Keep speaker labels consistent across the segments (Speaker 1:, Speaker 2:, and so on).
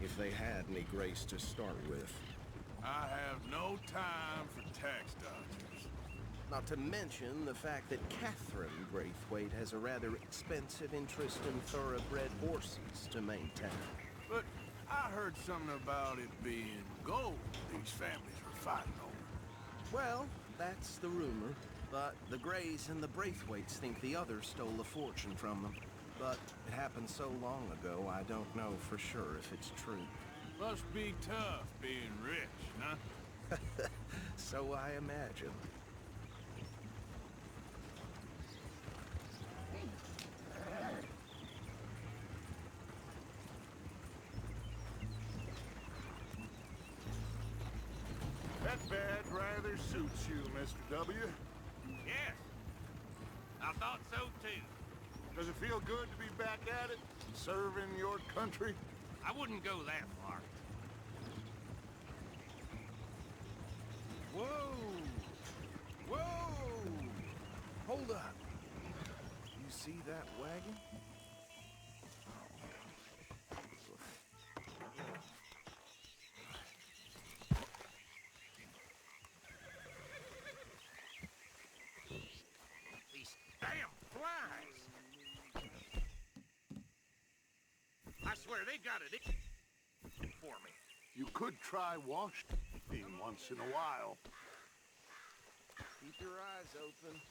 Speaker 1: if they had any grace to start with.
Speaker 2: I have no time for tax dodgers.
Speaker 1: Not to mention the fact that Catherine Braithwaite has a rather expensive interest in thoroughbred horses to maintain.
Speaker 2: But I heard something about it being gold these families were fighting over.
Speaker 1: Well, that's the rumor. But the Greys and the Braithwaites think the others stole a fortune from them. But it happened so long ago, I don't know for sure if it's true.
Speaker 2: Must be tough being rich, huh?
Speaker 1: So I imagine.
Speaker 2: That badge rather suits you, Mr. W.
Speaker 3: Yes, I thought so too.
Speaker 2: Does it feel good to be back at it, serving your country?
Speaker 3: I wouldn't go that far.
Speaker 1: Whoa! Whoa! Hold up. You see that wagon?
Speaker 3: These damn flies! I swear they got it in for me.
Speaker 2: You could try washing once in a while.
Speaker 1: Keep your eyes open.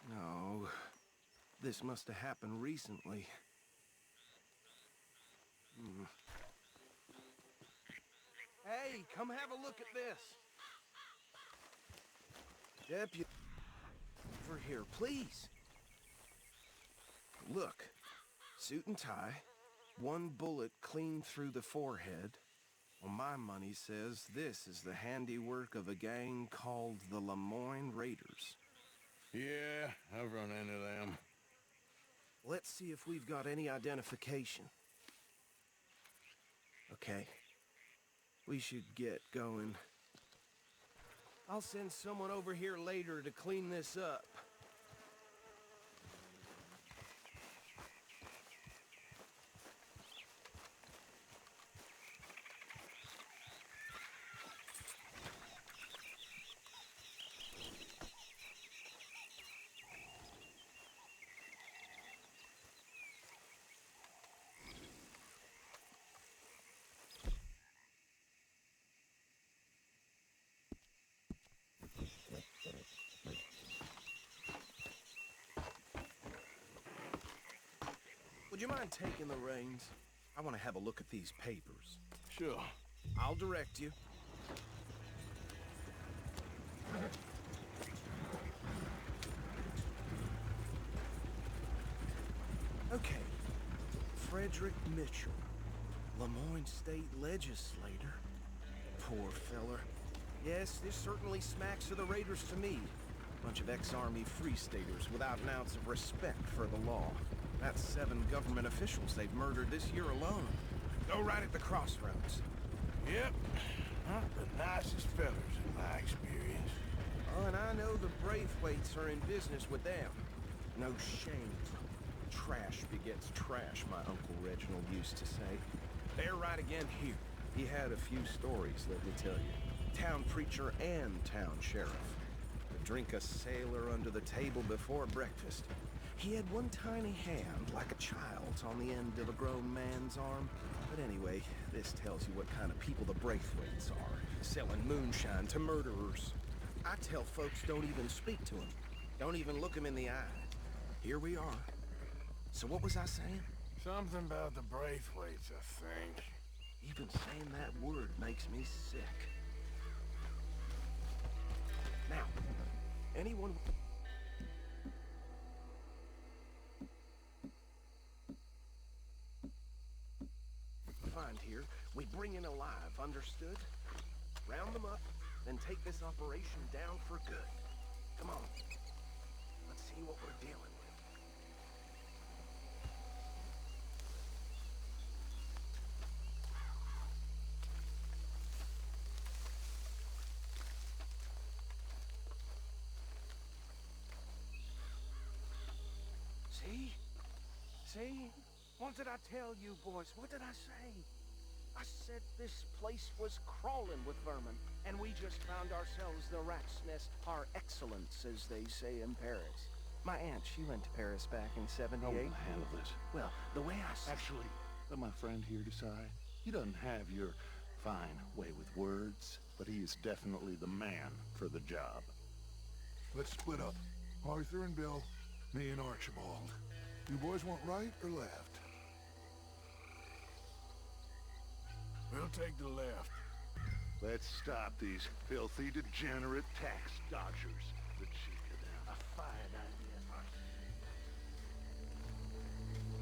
Speaker 1: No, this must have happened recently. Hey, come have a look at this. Deputy, over here, please. Look, suit and tie, one bullet clean through the forehead. Well, my money says this is the handiwork of a gang called the Lemoyne Raiders.
Speaker 2: Yeah, I've run into them.
Speaker 1: Let's see if we've got any identification. Okay. We should get going. I'll send someone over here later to clean this up. Would you mind taking the reins? I want to have a look at these papers.
Speaker 2: Sure.
Speaker 1: I'll direct you. Okay. Frederick Mitchell, Lemoyne State Legislator. Poor feller. Yes, this certainly smacks of the Raiders to me. Bunch of ex-Army Free Staters without an ounce of respect for the law. That's 7 government officials they've murdered this year alone. Go right at the crossroads.
Speaker 2: Yep. Not the nicest fellers in my experience.
Speaker 1: Oh, and I know the Braithwaites are in business with them. No shame. Trash begets trash, my Uncle Reginald used to say. They're right again here. He had a few stories, let me tell you. Town preacher and town sheriff. Would drink a sailor under the table before breakfast. He had one tiny hand, like a child's, on the end of a grown man's arm. But anyway, this tells you what kind of people the Braithwaites are. Selling moonshine to murderers. I tell folks don't even speak to him. Don't even look him in the eye. Here we are. So what was I saying?
Speaker 2: Something about the Braithwaites, I think.
Speaker 1: Even saying that word makes me sick. Now, anyone... find here, we bring in alive, understood? Round them up, then take this operation down for good. Come on. Let's see what we're dealing with. See? What did I tell you, boys? What did I say? I said this place was crawling with vermin, and we just found ourselves the rat's nest par excellence, as they say in Paris. My aunt, she went to Paris back in
Speaker 4: I
Speaker 1: '78.
Speaker 4: won't handle this.
Speaker 1: Well, the way I see
Speaker 4: Actually, let my friend here decide. He doesn't have your fine way with words, but he is definitely the man for the job.
Speaker 5: Let's split up. Arthur and Bill, me and Archibald. You boys want right or left?
Speaker 2: We'll take the left.
Speaker 4: Let's stop these filthy, degenerate tax dodgers. The cheek of them.
Speaker 3: A fine idea.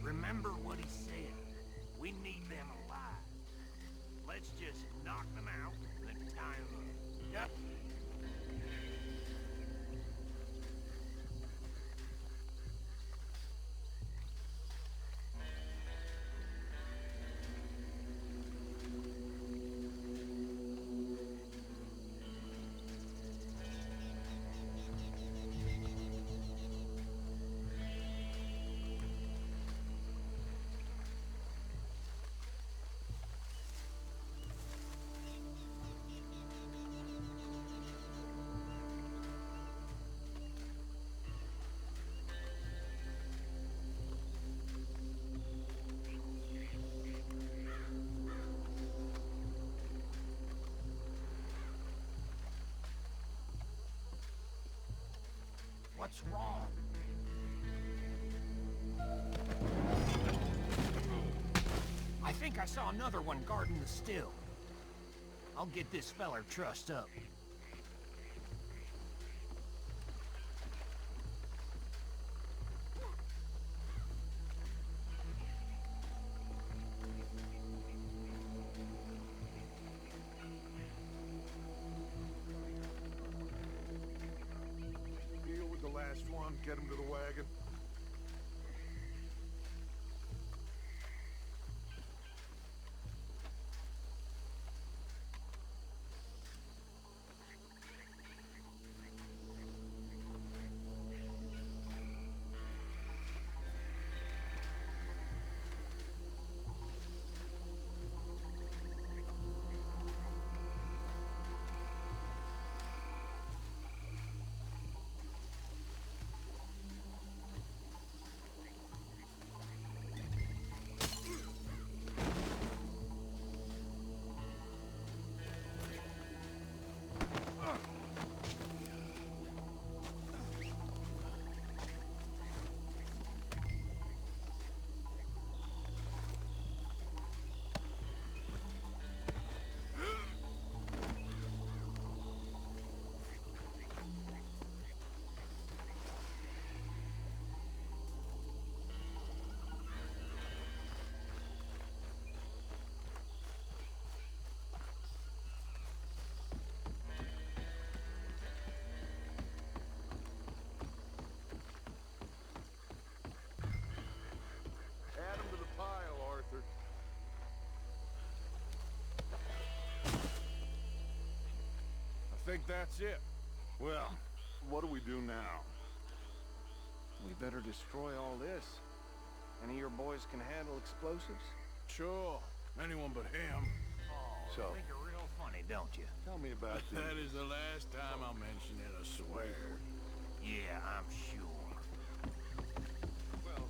Speaker 3: Remember what he said. We need them alive. Let's just knock them out and tie them up. Yep. What's wrong? I think I saw another one guarding the still. I'll get this feller trussed up.
Speaker 5: Deal with the last one, get him to the wagon. Add him to the pile, Arthur.
Speaker 2: I think that's it.
Speaker 4: Well, what do we do now?
Speaker 1: we better destroy all this. Any of your boys can handle explosives?
Speaker 2: Sure. Anyone but him.
Speaker 3: Oh,
Speaker 4: So-
Speaker 3: you think you're real funny, don't you?
Speaker 4: Tell me about the...
Speaker 2: That is the last time I'll mention it, I swear.
Speaker 3: Yeah, I'm sure.
Speaker 1: Well,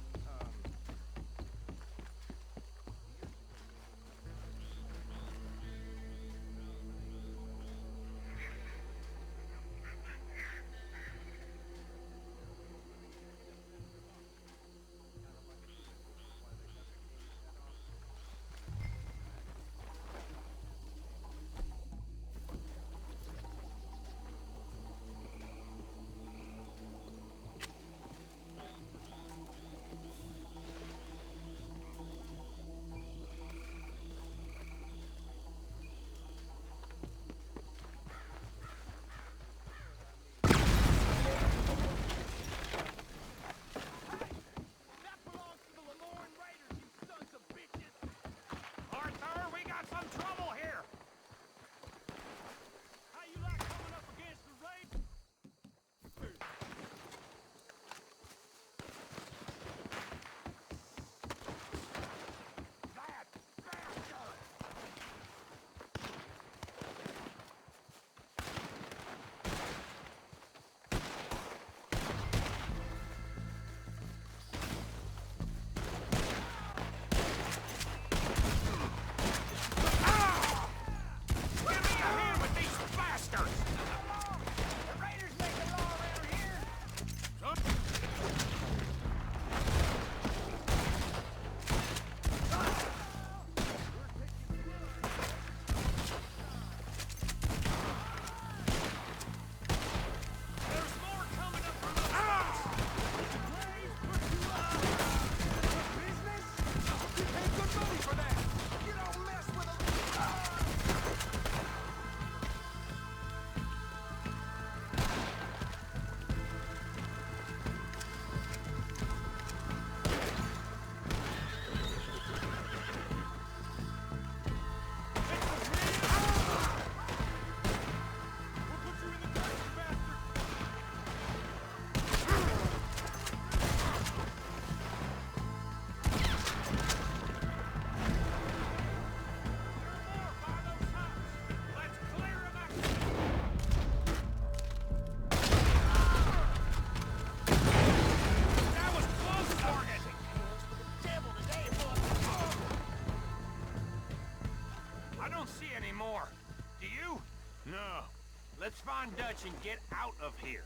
Speaker 3: Find Dutch and get out of here.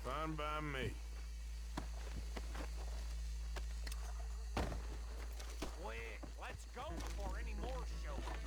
Speaker 2: Fine by me.
Speaker 3: Quick, let's go before any more show up.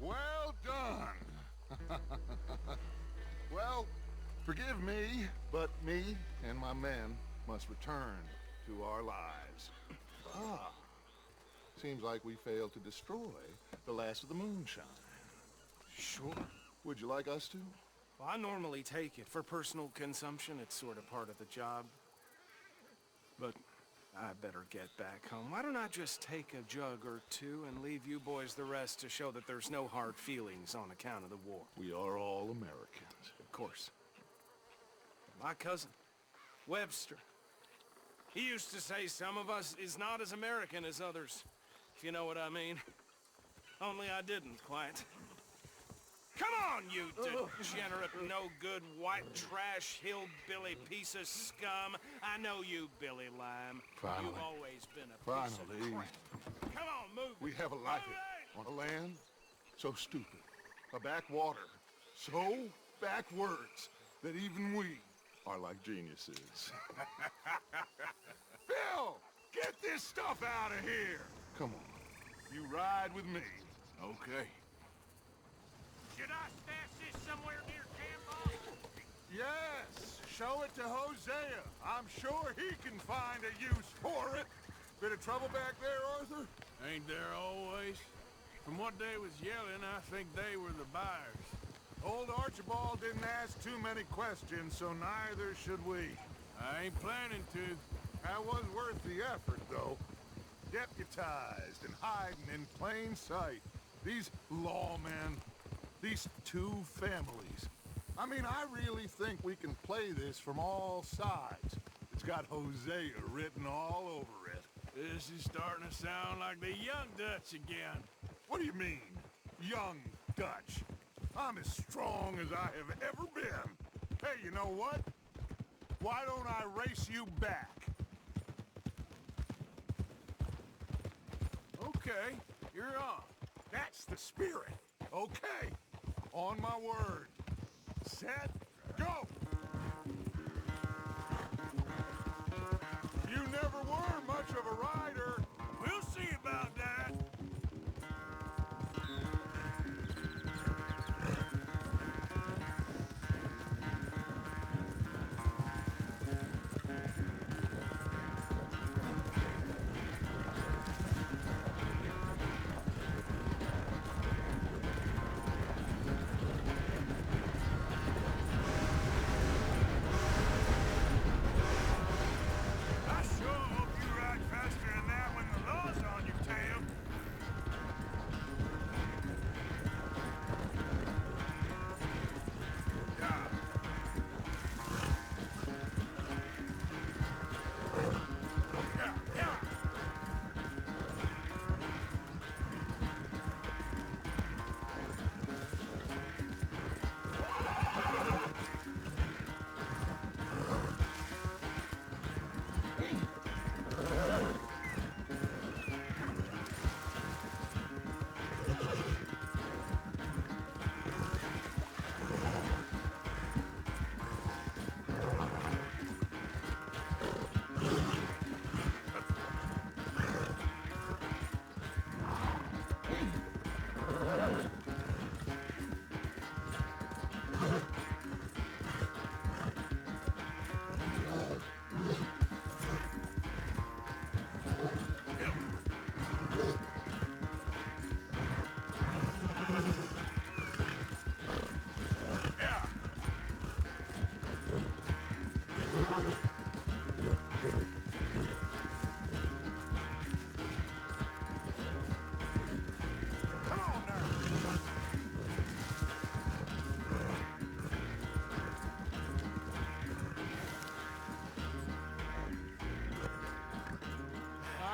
Speaker 4: Well done. Well, forgive me, but me and my men must return to our lives. Ah, seems like we failed to destroy the last of the moonshine.
Speaker 1: Sure.
Speaker 4: Would you like us to?
Speaker 1: Well, I normally take it for personal consumption. It's sort of part of the job. But I better get back home. Why don't I just take a jug or two and leave you boys the rest to show that there's no hard feelings on account of the war?
Speaker 4: We are all Americans.
Speaker 1: Of course. My cousin, Webster, he used to say some of us is not as American as others, if you know what I mean. Only I didn't quite. Come on, you degenerate, no-good, white trash, hillbilly piece of scum. I know you, Billy Lime.
Speaker 4: Finally.
Speaker 1: You've always been a piece of
Speaker 4: Finally.
Speaker 1: crap. Come on, move
Speaker 4: We
Speaker 1: it.
Speaker 4: have a life
Speaker 1: Move it!
Speaker 4: on a land so stupid, a backwater so backwards that even we are like geniuses. Bill, get this stuff out of here. Come on, you ride with me.
Speaker 2: Okay.
Speaker 3: Should I stash this somewhere near camp, boss?
Speaker 5: Yes, show it to Hosea. I'm sure he can find a use for it. Bit of trouble back there, Arthur?
Speaker 2: Ain't there always? From what they was yelling, I think they were the buyers.
Speaker 5: Old Archibald didn't ask too many questions, so neither should we.
Speaker 2: I ain't planning to.
Speaker 5: That was worth the effort, though. Deputized and hiding in plain sight. These lawmen, these two families. I mean, I really think we can play this from all sides. It's got Hosea written all over it.
Speaker 2: This is starting to sound like the young Dutch again.
Speaker 5: What do you mean, young Dutch? I'm as strong as I have ever been. Hey, you know what? Why don't I race you back?
Speaker 2: Okay, you're on.
Speaker 5: That's the spirit. Okay. On my word. Set, go! You never were much of a rider.
Speaker 2: We'll see about that.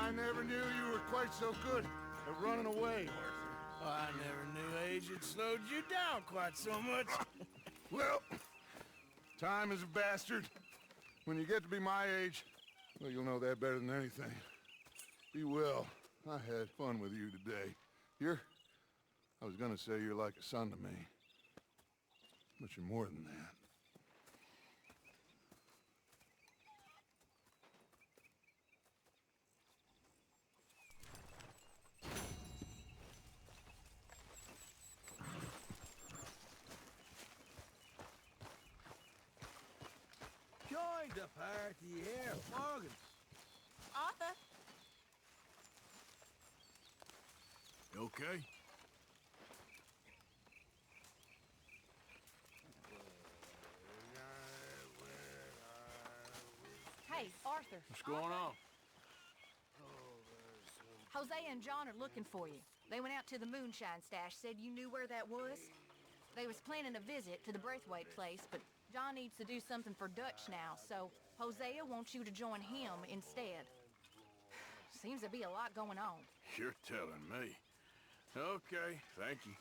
Speaker 5: I never knew you were quite so good at running away, Arthur.
Speaker 2: Oh, I never knew age had slowed you down quite so much.
Speaker 5: Well, time is a bastard. When you get to be my age, well, you'll know that better than anything. Be well. I had fun with you today. I was gonna say you're like a son to me. But you're more than that.
Speaker 2: Join the party here, Morgan.
Speaker 6: Arthur,
Speaker 2: You okay?
Speaker 6: hey, Arthur.
Speaker 2: What's going on?
Speaker 6: Jose and John are looking for you. They went out to the moonshine stash, said you knew where that was. They was planning a visit to the Braithwaite place, but John needs to do something for Dutch now, so Hosea wants you to join him instead. Seems to be a lot going on.
Speaker 2: You're telling me. Okay, thank you.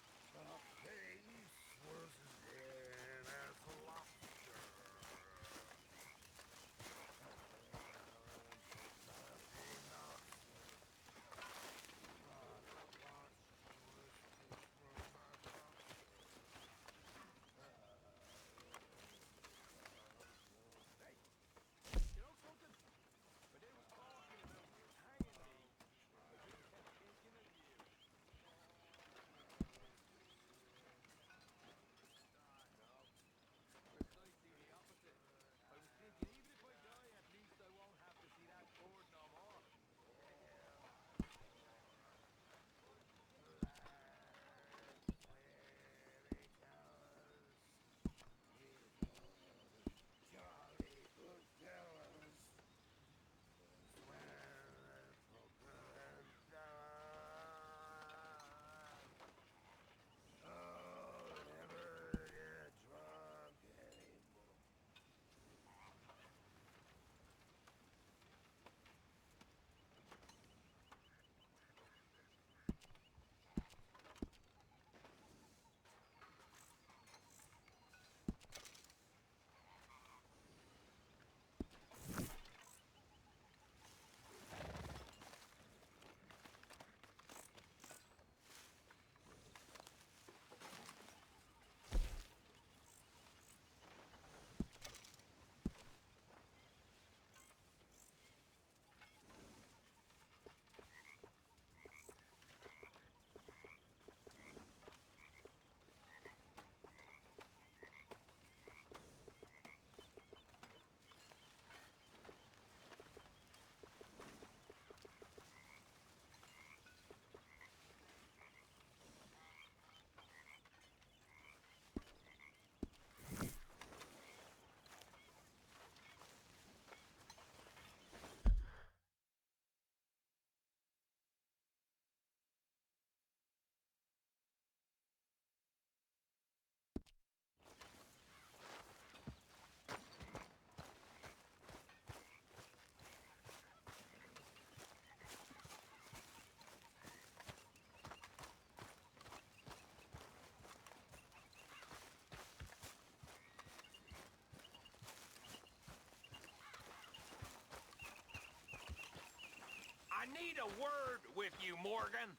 Speaker 3: I need a word with you, Morgan.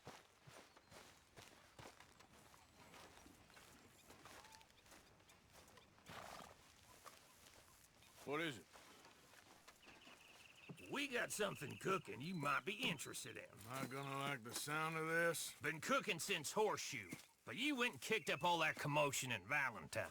Speaker 2: What is it?
Speaker 3: We got something cooking you might be interested in.
Speaker 2: Am I gonna like the sound of this?
Speaker 3: Been cooking since Horseshoe, but you went and kicked up all that commotion in Valentine.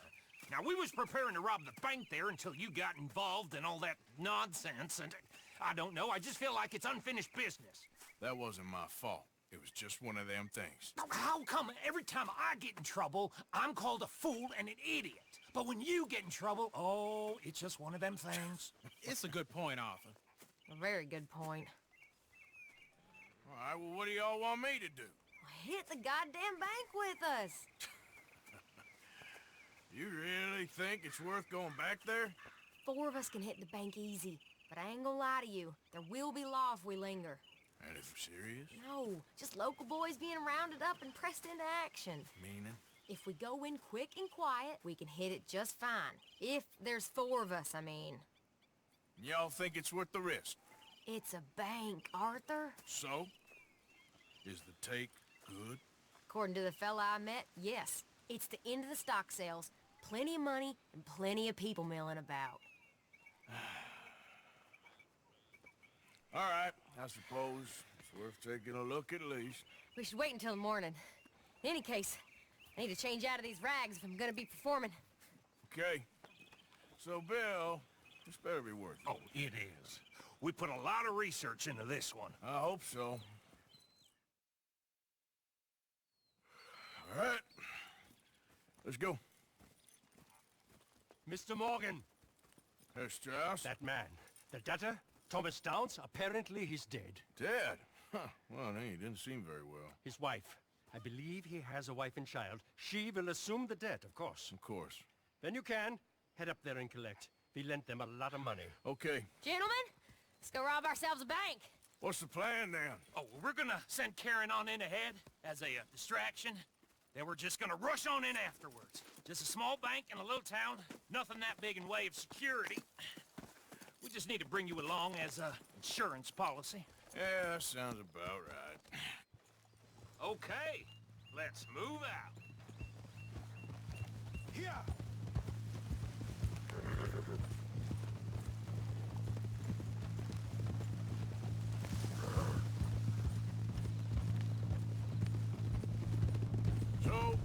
Speaker 3: Now, we was preparing to rob the bank there until you got involved in all that nonsense, and I don't know, I just feel like it's unfinished business.
Speaker 2: That wasn't my fault. It was just one of them things.
Speaker 3: How come every time I get in trouble, I'm called a fool and an idiot? But when you get in trouble, oh, it's just one of them things.
Speaker 7: It's a good point, Arthur.
Speaker 6: A very good point.
Speaker 2: All right, well, what do y'all want me to do?
Speaker 6: Hit the goddamn bank with us.
Speaker 2: You really think it's worth going back there?
Speaker 6: 4 of us can hit the bank easy, but I ain't gonna lie to you. There will be law if we linger.
Speaker 2: And if we're serious?
Speaker 6: No, just local boys being rounded up and pressed into action.
Speaker 2: Meaning?
Speaker 6: If we go in quick and quiet, we can hit it just fine. If there's 4 of us, I mean.
Speaker 2: Y'all think it's worth the risk?
Speaker 6: It's a bank, Arthur.
Speaker 2: So? Is the take good?
Speaker 6: According to the fella I met, yes. It's the end of the stock sales. Plenty of money and plenty of people milling about.
Speaker 2: All right, I suppose it's worth taking a look at least.
Speaker 6: We should wait until the morning. In any case, I need to change out of these rags if I'm gonna be performing.
Speaker 2: Okay. So, Bill, this better be worth it.
Speaker 3: Oh, it is. We put a lot of research into this one.
Speaker 2: I hope so. All right. Let's go.
Speaker 8: Mr. Morgan,
Speaker 2: Herr Strauss?
Speaker 8: that man, the debtor, Thomas Downs, apparently he's dead.
Speaker 2: Dead? Huh. Well, he didn't seem very well.
Speaker 8: His wife, I believe he has a wife and child. She will assume the debt, of course.
Speaker 2: Of course.
Speaker 8: Then you can head up there and collect. We lent them a lot of money.
Speaker 2: Okay.
Speaker 6: Gentlemen, let's go rob ourselves a bank.
Speaker 2: What's the plan, then?
Speaker 3: Oh, we're gonna send Karen on in ahead as a distraction. Then we're just gonna rush on in afterwards. Just a small bank in a little town. Nothing that big in way of security. We just need to bring you along as a insurance policy.
Speaker 2: Yeah, that sounds about right.
Speaker 3: Okay, let's move out.
Speaker 2: Yeah. So,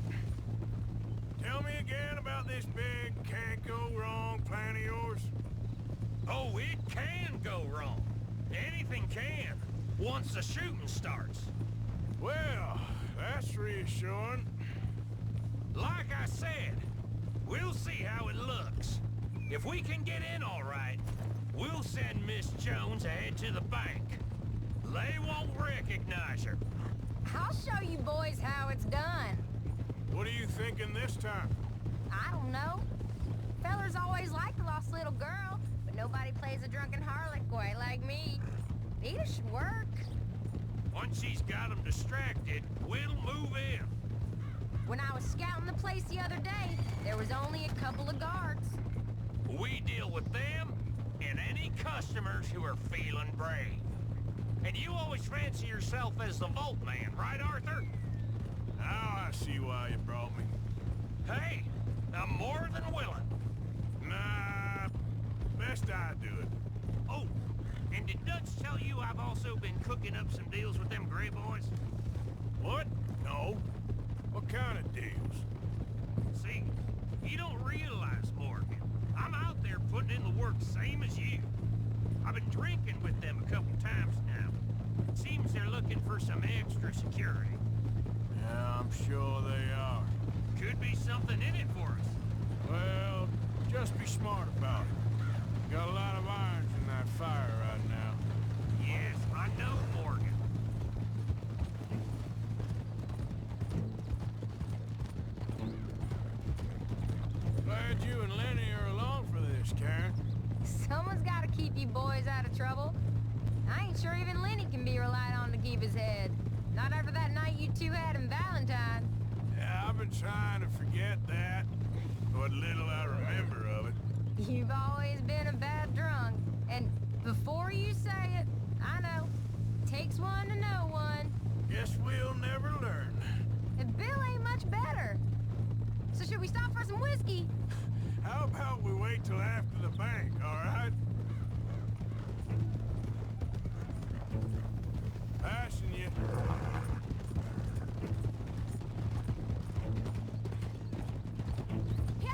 Speaker 2: tell me again about this big can't-go-wrong plan of yours.
Speaker 3: Oh, it can go wrong. Anything can, once the shooting starts.
Speaker 2: Well, that's reassuring.
Speaker 3: Like I said, we'll see how it looks. If we can get in all right, we'll send Miss Jones ahead to the bank. They won't recognize her.
Speaker 6: I'll show you boys how it's done.
Speaker 2: What are you thinking this time?
Speaker 6: I don't know. Fellers always liked a lost little girl, but nobody plays a drunken harlot quite like me. It should work.
Speaker 3: Once she's got them distracted, we'll move in.
Speaker 6: When I was scouting the place the other day, there was only a couple of guards.
Speaker 3: We deal with them and any customers who are feeling brave. And you always fancy yourself as the Vault Man, right, Arthur?
Speaker 2: Now I see why you brought me.
Speaker 3: Hey, I'm more than willing.
Speaker 2: Nah, best I do it.
Speaker 3: Oh, and did Dutch tell you I've also been cooking up some deals with them Gray Boys?
Speaker 2: What? No. What kind of deals?
Speaker 3: See, you don't realize, Morgan. I'm out there putting in the work same as you. I've been drinking with them a couple times now. Seems they're looking for some extra security.
Speaker 2: Yeah, I'm sure they are.
Speaker 3: Could be something in it for us.
Speaker 2: Well, just be smart about it. Got a lot of irons in that fire right now.
Speaker 3: Yes, I know, Morgan.
Speaker 2: Glad you and Lenny are along for this, Karen.
Speaker 6: Someone's gotta keep you boys out of trouble. I ain't sure even Lenny can be relied on to keep his head. Not after that night you two had in Valentine.
Speaker 2: Yeah, I've been trying to forget that. What little I remember of it.
Speaker 6: You've always been a bad drunk. And before you say it, I know. Takes one to know one.
Speaker 2: Guess we'll never learn.
Speaker 6: And Bill ain't much better. So should we stop for some whiskey?
Speaker 2: How about we wait till after the bank, all right? Passing you.
Speaker 6: Yeah!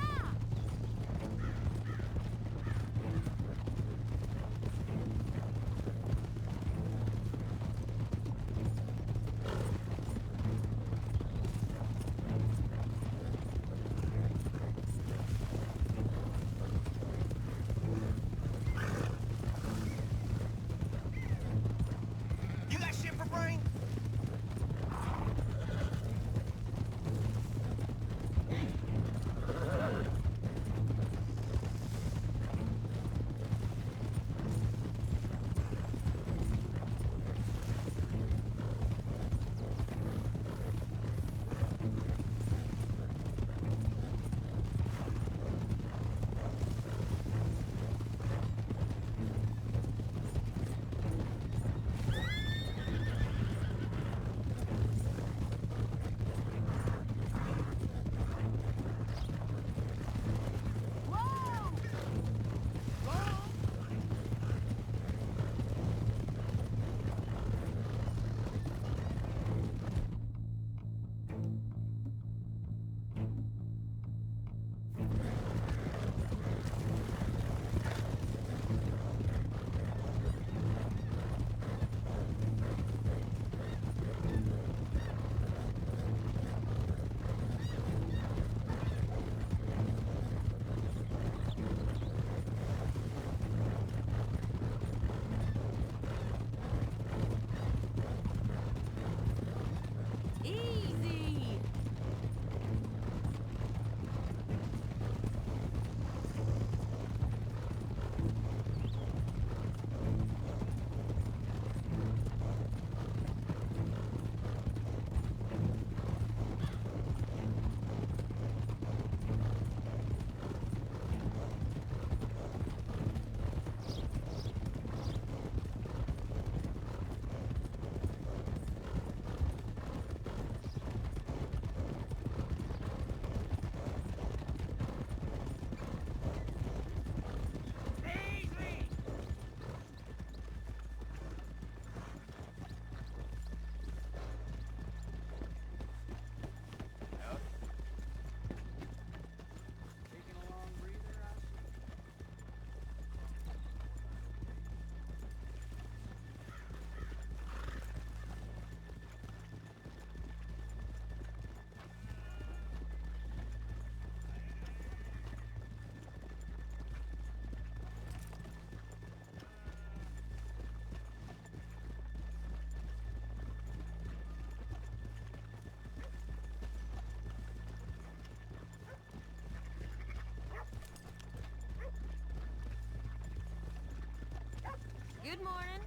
Speaker 7: morning.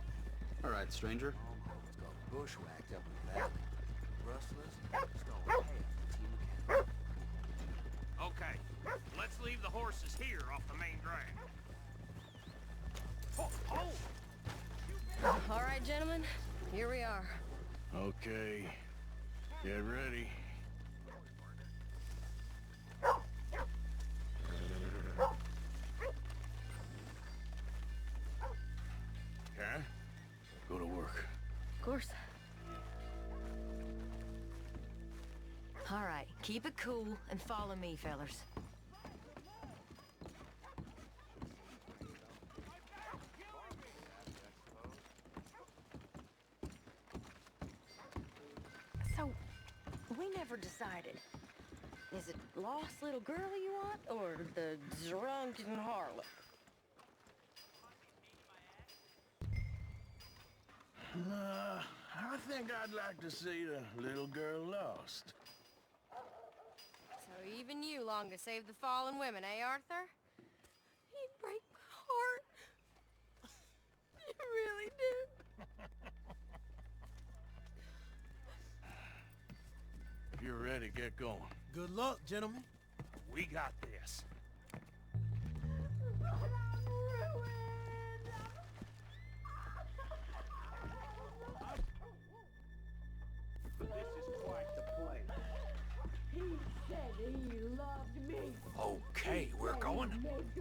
Speaker 9: All right, stranger.
Speaker 10: It's got bushwhacked up in the valley. Rustlers stole half the team of cattle.
Speaker 3: Okay, let's leave the horses here off the main drag. Oh!
Speaker 7: All right, gentlemen, here we are.
Speaker 2: Okay, get ready. Karen, go to work.
Speaker 7: Of course. All right, keep it cool and follow me, fellers. So, we never decided. Is it lost little girl you want, or the drunken harlot?
Speaker 2: I think I'd like to see the little girl lost.
Speaker 7: So even you long to save the fallen women, eh, Arthur? You'd break my heart. You really did.
Speaker 2: If you're ready, get going.
Speaker 3: Good luck, gentlemen. We got this. Okay, we're going.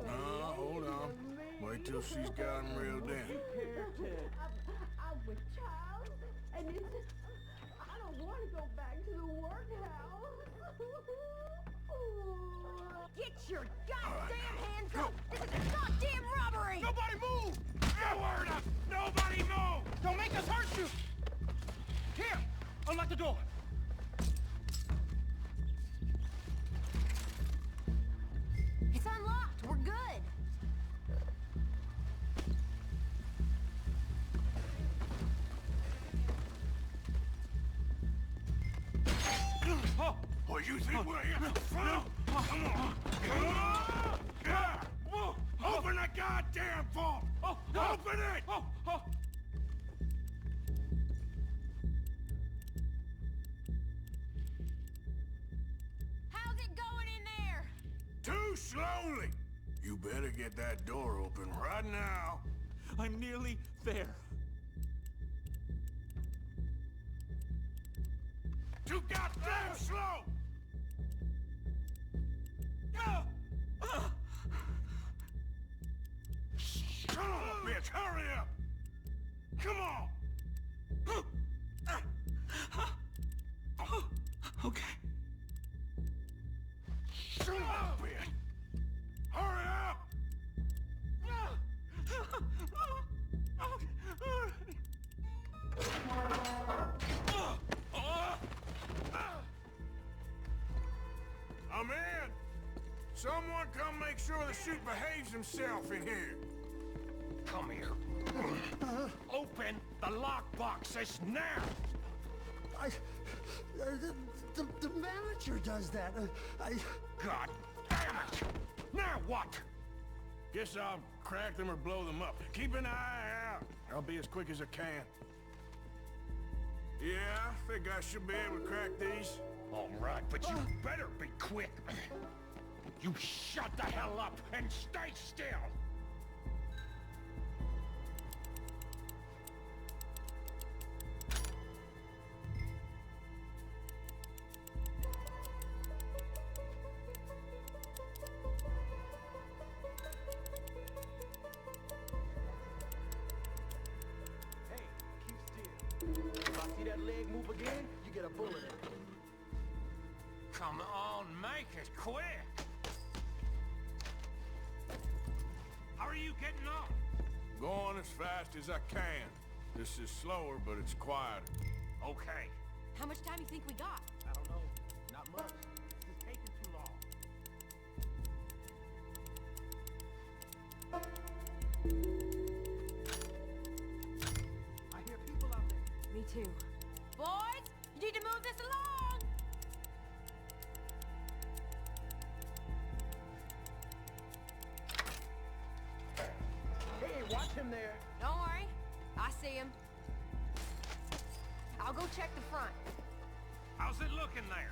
Speaker 2: Hold on. Wait till she's got him reeled in.
Speaker 11: I'm with child, and I don't want to go back to the workhouse.
Speaker 7: Get your goddamn hands up! This is a goddamn robbery!
Speaker 3: Nobody move! No word up! Nobody move! Don't make us hurt you! Here! Unlock the door!
Speaker 6: It's unlocked. We're good.
Speaker 2: Oh, you think we're here for fun? Come on! Open the goddamn vault! Open it!
Speaker 7: How's it going in there?
Speaker 2: Too slowly! You better get that door open right now.
Speaker 3: I'm nearly there.
Speaker 2: Too goddamn slow! Son of a bitch, hurry up! Come on!
Speaker 3: Okay.
Speaker 2: Son of a bitch! Hurry up! I'm in! Someone come make sure the chute behaves himself in here.
Speaker 3: Come here. Open the lockboxes now!
Speaker 10: The manager does that.
Speaker 3: God damn it! Now what?
Speaker 2: Guess I'll crack them or blow them up. Keep an eye out. I'll be as quick as I can. Yeah, I think I should be able to crack these.
Speaker 3: All right, but you better be quick. You shut the hell up and stay still!
Speaker 10: Hey, keep still. If I see that leg move again, you get a bullet in it.
Speaker 3: Come on, make it quick! How are you getting on?
Speaker 2: Going as fast as I can. This is slower, but it's quieter.
Speaker 3: Okay.
Speaker 7: How much time you think we got?
Speaker 10: I don't know. Not much. This is taking too long. I hear people out there.
Speaker 7: Me too. Boys, you need to move this along!
Speaker 10: Hey, watch him there.
Speaker 7: Don't worry. I see him. I'll go check the front.
Speaker 3: How's it looking there?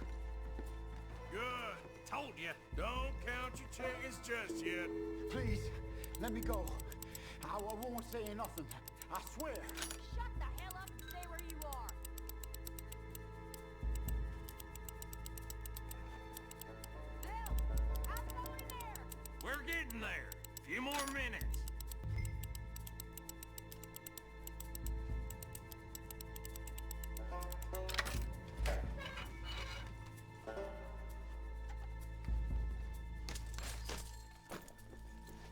Speaker 2: Good.
Speaker 3: Told you.
Speaker 2: Don't count your chickens just yet.
Speaker 9: Please, let me go. I won't say nothing. I swear.
Speaker 6: Shut the hell up and stay where you are. Bill, how's it going there?
Speaker 3: We're getting there. Few more minutes.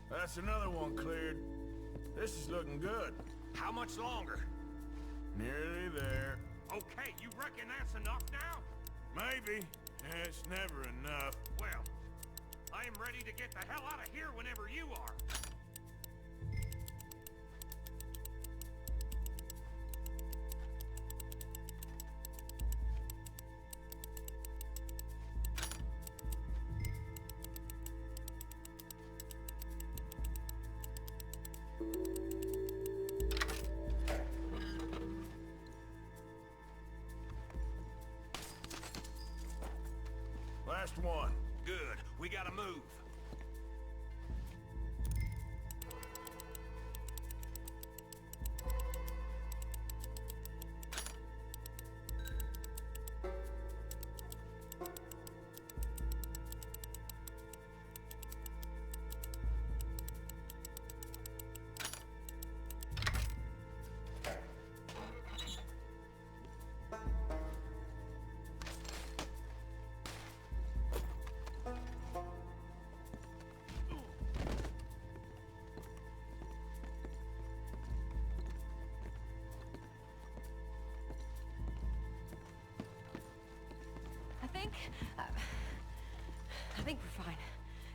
Speaker 2: That's another one cleared. This is looking good.
Speaker 3: How much longer?
Speaker 2: Nearly there.
Speaker 3: Okay, you reckon that's enough now?
Speaker 2: Maybe. It's never enough.
Speaker 3: Well, I am ready to get the hell out of here whenever you are.
Speaker 2: Last one.
Speaker 3: Good. We gotta move.
Speaker 7: I think we're fine.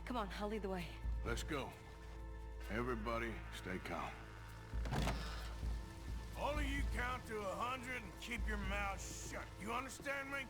Speaker 7: Come on, I'll lead the way.
Speaker 2: Let's go. Everybody, stay calm. All of you count to 100 and keep your mouths shut. You understand me?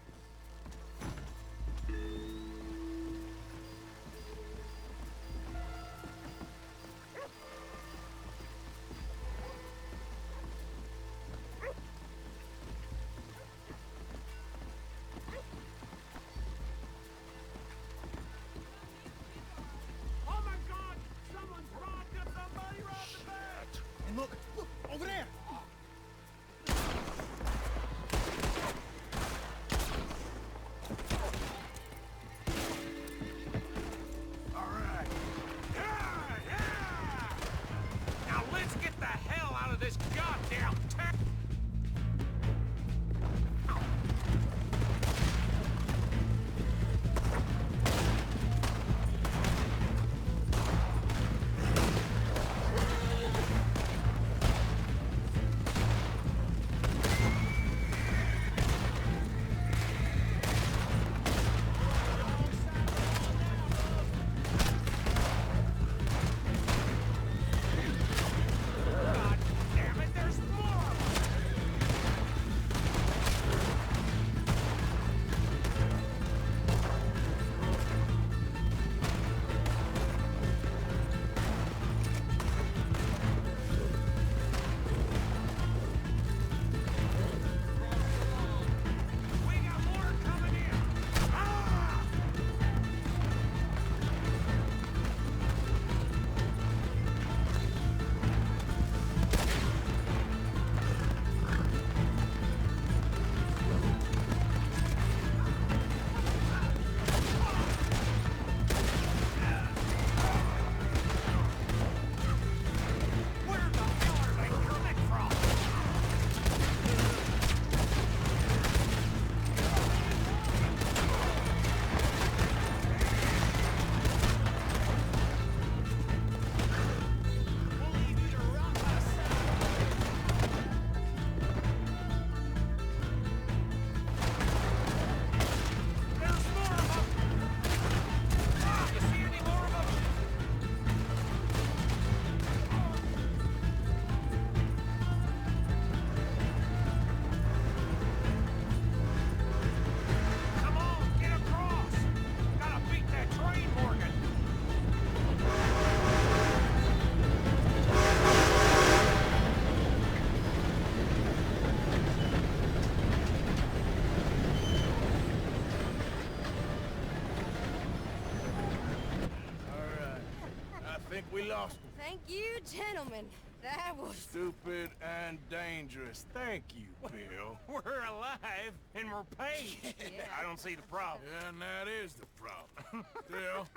Speaker 2: think we lost him.
Speaker 7: Thank you, gentlemen. That was...
Speaker 2: Stupid and dangerous. Thank you, Bill.
Speaker 3: We're alive and we're paid.
Speaker 7: Yeah.
Speaker 3: I don't see the problem.
Speaker 2: Yeah, and that is the problem. Still,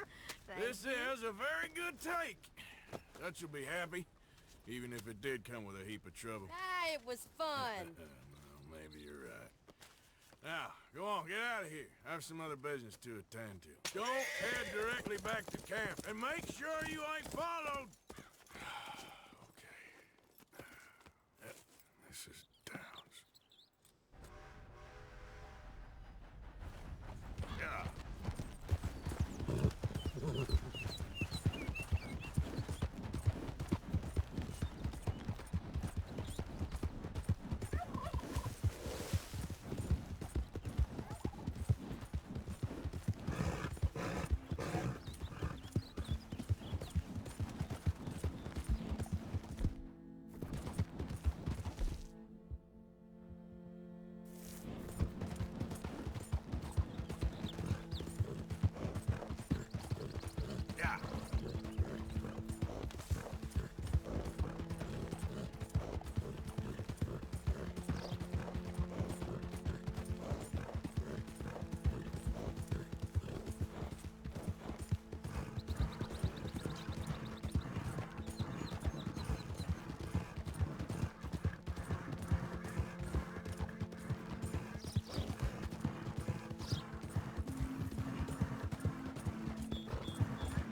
Speaker 2: this is a very good take. Dutch will be happy, even if it did come with a heap of trouble.
Speaker 7: Ah, it was fun.
Speaker 2: Well, maybe you're right. Now, go on, get out of here. I have some other business to attend to. Don't head directly back to camp, and make sure you ain't followed. Okay. Yep, this is Downs. Yeah.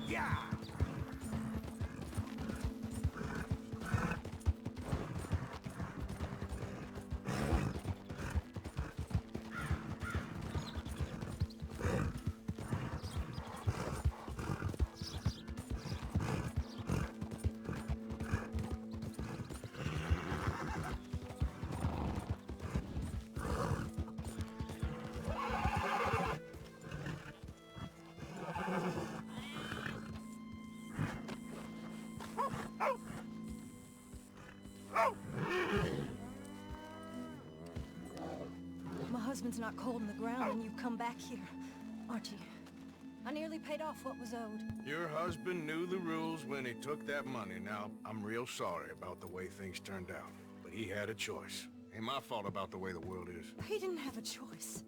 Speaker 2: Yeah!
Speaker 6: My husband's not cold in the ground and you've come back here, aren't you? I nearly paid off what was owed.
Speaker 2: Your husband knew the rules when he took that money. Now, I'm real sorry about the way things turned out. But he had a choice. Ain't my fault about the way the world is.
Speaker 6: He didn't have a choice.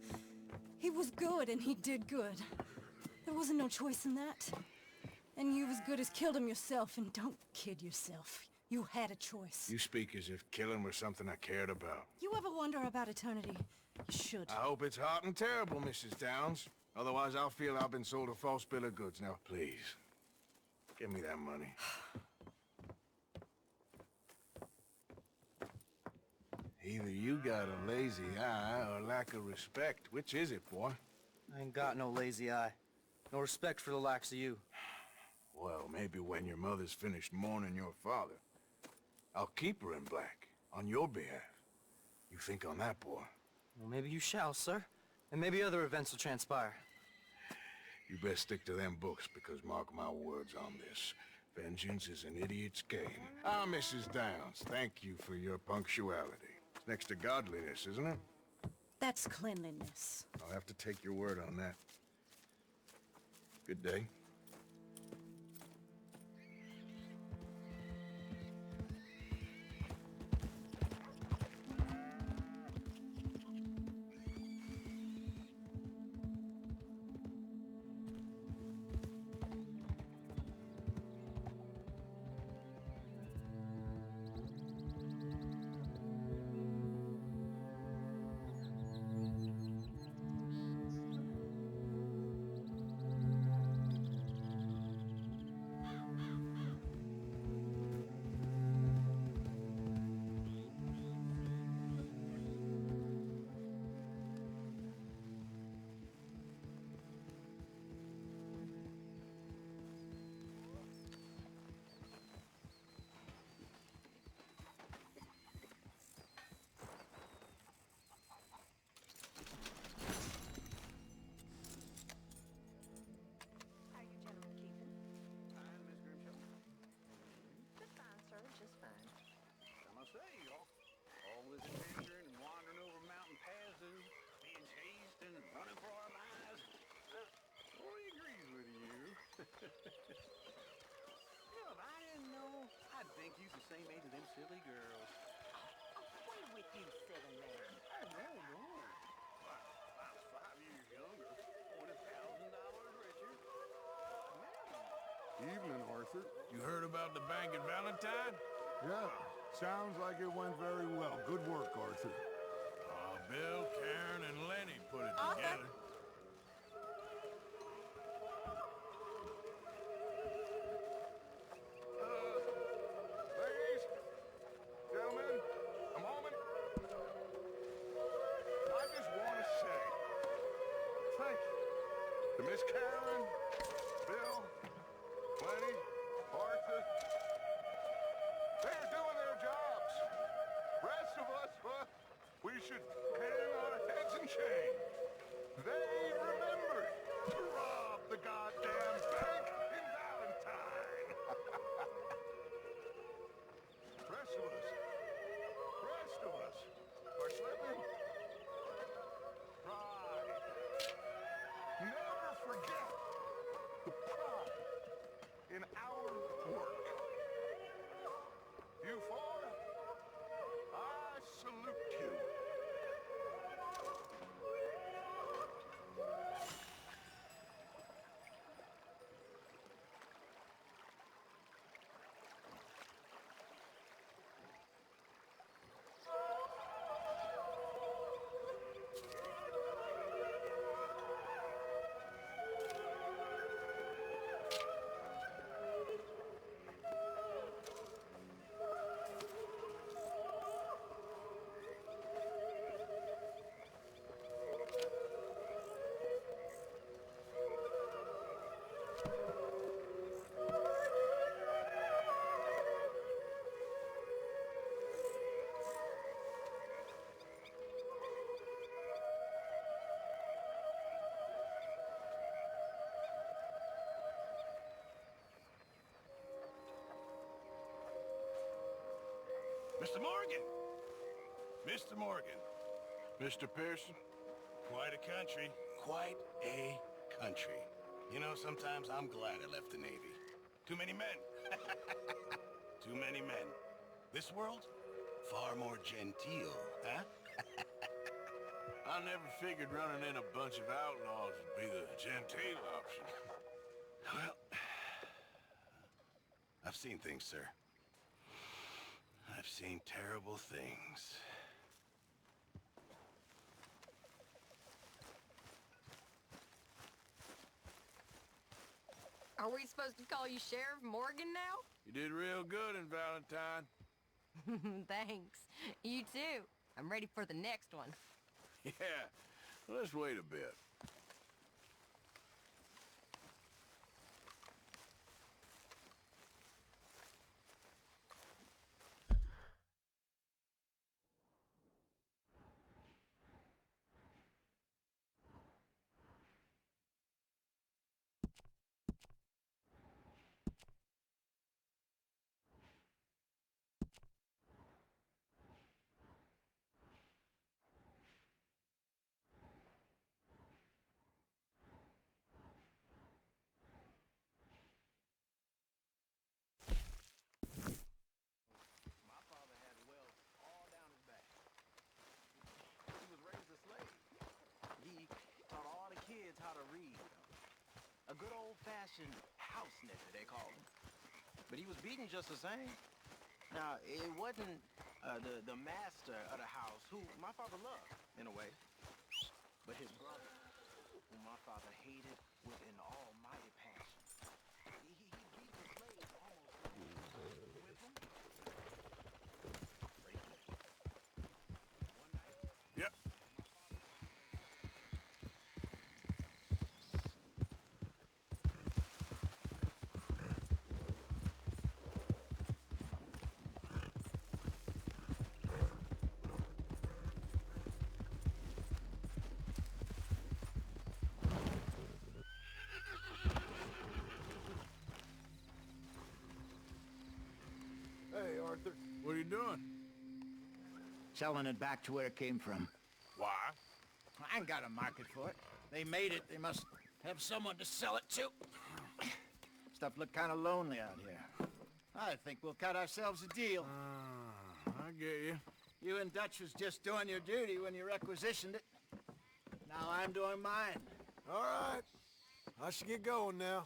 Speaker 6: He was good and he did good. There wasn't no choice in that. And you as good as killed him yourself, and don't kid yourself. You had a choice.
Speaker 2: You speak as if killing was something I cared about.
Speaker 6: You ever wonder about eternity? You should.
Speaker 2: I hope it's hot and terrible, Mrs. Downs. Otherwise, I'll feel I've been sold a false bill of goods. Now, please, give me that money. Either you got a lazy eye or lack of respect. Which is it, boy?
Speaker 10: I ain't got no lazy eye. No respect for the likes of you.
Speaker 2: Well, maybe when your mother's finished mourning your father, I'll keep her in black, on your behalf. You think on that, boy?
Speaker 10: Well, maybe you shall, sir. And maybe other events will transpire.
Speaker 2: You best stick to them books, because mark my words on this. Vengeance is an idiot's game. Ah, Mrs. Downs, thank you for your punctuality. It's next to godliness, isn't it?
Speaker 6: That's cleanliness.
Speaker 2: I'll have to take your word on that. Good day.
Speaker 10: think you's the same age as them silly girls.
Speaker 11: Away with you, silly man.
Speaker 2: I'm 5 years younger, $1,000 richer.
Speaker 5: Evening, Arthur.
Speaker 2: You heard about the bank at Valentine?
Speaker 5: Yeah, sounds like it went very well. Good work, Arthur.
Speaker 2: Bill, Karen, and Lenny put it
Speaker 7: Arthur.
Speaker 2: together.
Speaker 5: Ladies, gentlemen, a moment. I just want to say thank you to Miss Karen, Bill, Lenny, Arthur. They're doing their jobs. Rest of us, well, we should hang our heads in shame. They remembered to rob the goddamn bank in Valentine. Rest of us are slipping. Pride. Never forget the pride in our work. You four, I salute you.
Speaker 2: Mr. Morgan! Mr. Morgan.
Speaker 5: Mr. Pearson?
Speaker 2: Quite a country. Quite a country. You know, sometimes I'm glad I left the Navy. Too many men. Too many men. This world? Far more genteel, huh? I never figured running in a bunch of outlaws would be the genteel option. Well, I've seen things, sir. I've seen terrible things.
Speaker 7: Are we supposed to call you Sheriff Morgan now?
Speaker 2: You did real good in Valentine.
Speaker 7: Thanks. You too. I'm ready for the next one.
Speaker 2: Yeah, let's wait a bit.
Speaker 10: My father had welts all down his back. He was raised a slave. He taught all the kids how to read. A good old-fashioned house nigger, they call him. But he was beaten just the same. Now, it wasn't the master of the house, who my father loved, in a way, but his brother, whom my father hated with an almighty passion. He beat the slaves almost with him. One night,
Speaker 2: Yep.
Speaker 9: Hey, Arthur.
Speaker 2: What are you doing?
Speaker 9: Selling it back to where it came from.
Speaker 2: Why?
Speaker 9: I ain't got a market for it. They made it. They must have someone to sell it to. Stuff looked kind of lonely out here. I think we'll cut ourselves a deal.
Speaker 2: I get you.
Speaker 9: You and Dutch was just doing your duty when you requisitioned it. Now I'm doing mine.
Speaker 12: All right. I should get going now.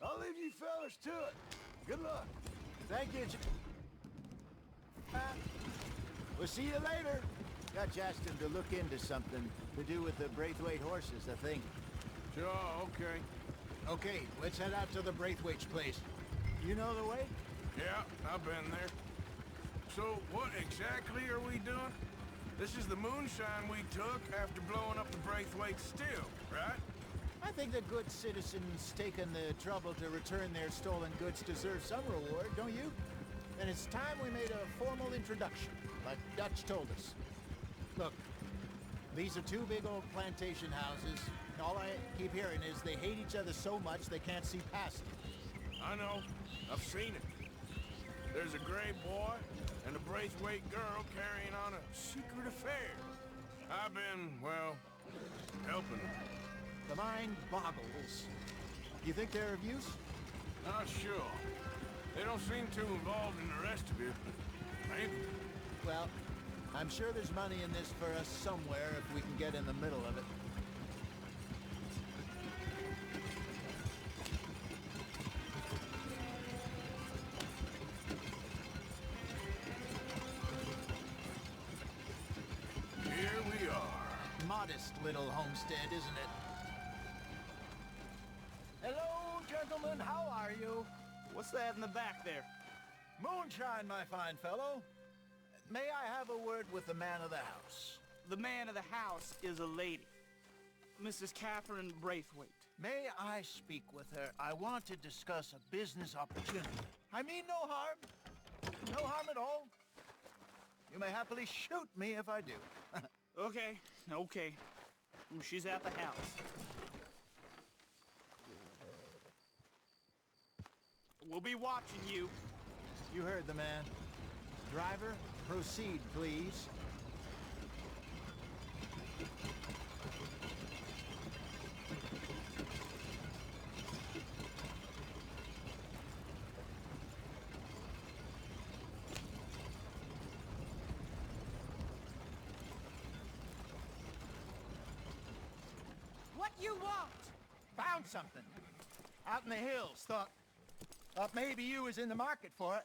Speaker 12: I'll leave you fellas to it. Good luck.
Speaker 9: Thank you. We'll see you later. Dutch asked him to look into something to do with the Braithwaite horses, I think.
Speaker 2: Sure, okay.
Speaker 9: Okay, let's head out to the Braithwaite's place. You know the way?
Speaker 2: Yeah, I've been there. So, what exactly are we doing? This is the moonshine we took after blowing up the Braithwaite still, right?
Speaker 9: I think the good citizens taking the trouble to return their stolen goods deserve some reward, don't you? And it's time we made a formal introduction, like Dutch told us. Look, these are two big old plantation houses. All I keep hearing is they hate each other so much they can't see past it.
Speaker 2: I know. I've seen it. There's a gray boy and a Braithwaite girl carrying on a secret affair. I've been, well, helping them.
Speaker 9: The mind boggles. You think they're of use?
Speaker 2: Not sure. They don't seem too involved in the rest of it. Maybe.
Speaker 9: Well, I'm sure there's money in this for us somewhere if we can get in the middle of it.
Speaker 2: Here we are.
Speaker 9: Modest little homestead, isn't it? Hello, gentlemen. How are you?
Speaker 10: What's that in the back there?
Speaker 9: Moonshine, my fine fellow. May I have a word with the man of the house?
Speaker 10: The man of the house is a lady. Mrs. Catherine Braithwaite.
Speaker 9: May I speak with her? I want to discuss a business opportunity. I mean no harm. No harm at all. You may happily shoot me if I do.
Speaker 10: Okay. She's at the house. We'll be watching you.
Speaker 9: You heard the man. Driver, proceed, please.
Speaker 6: What you want?
Speaker 9: Found something. Out in the hills. Thought maybe you was in the market for it.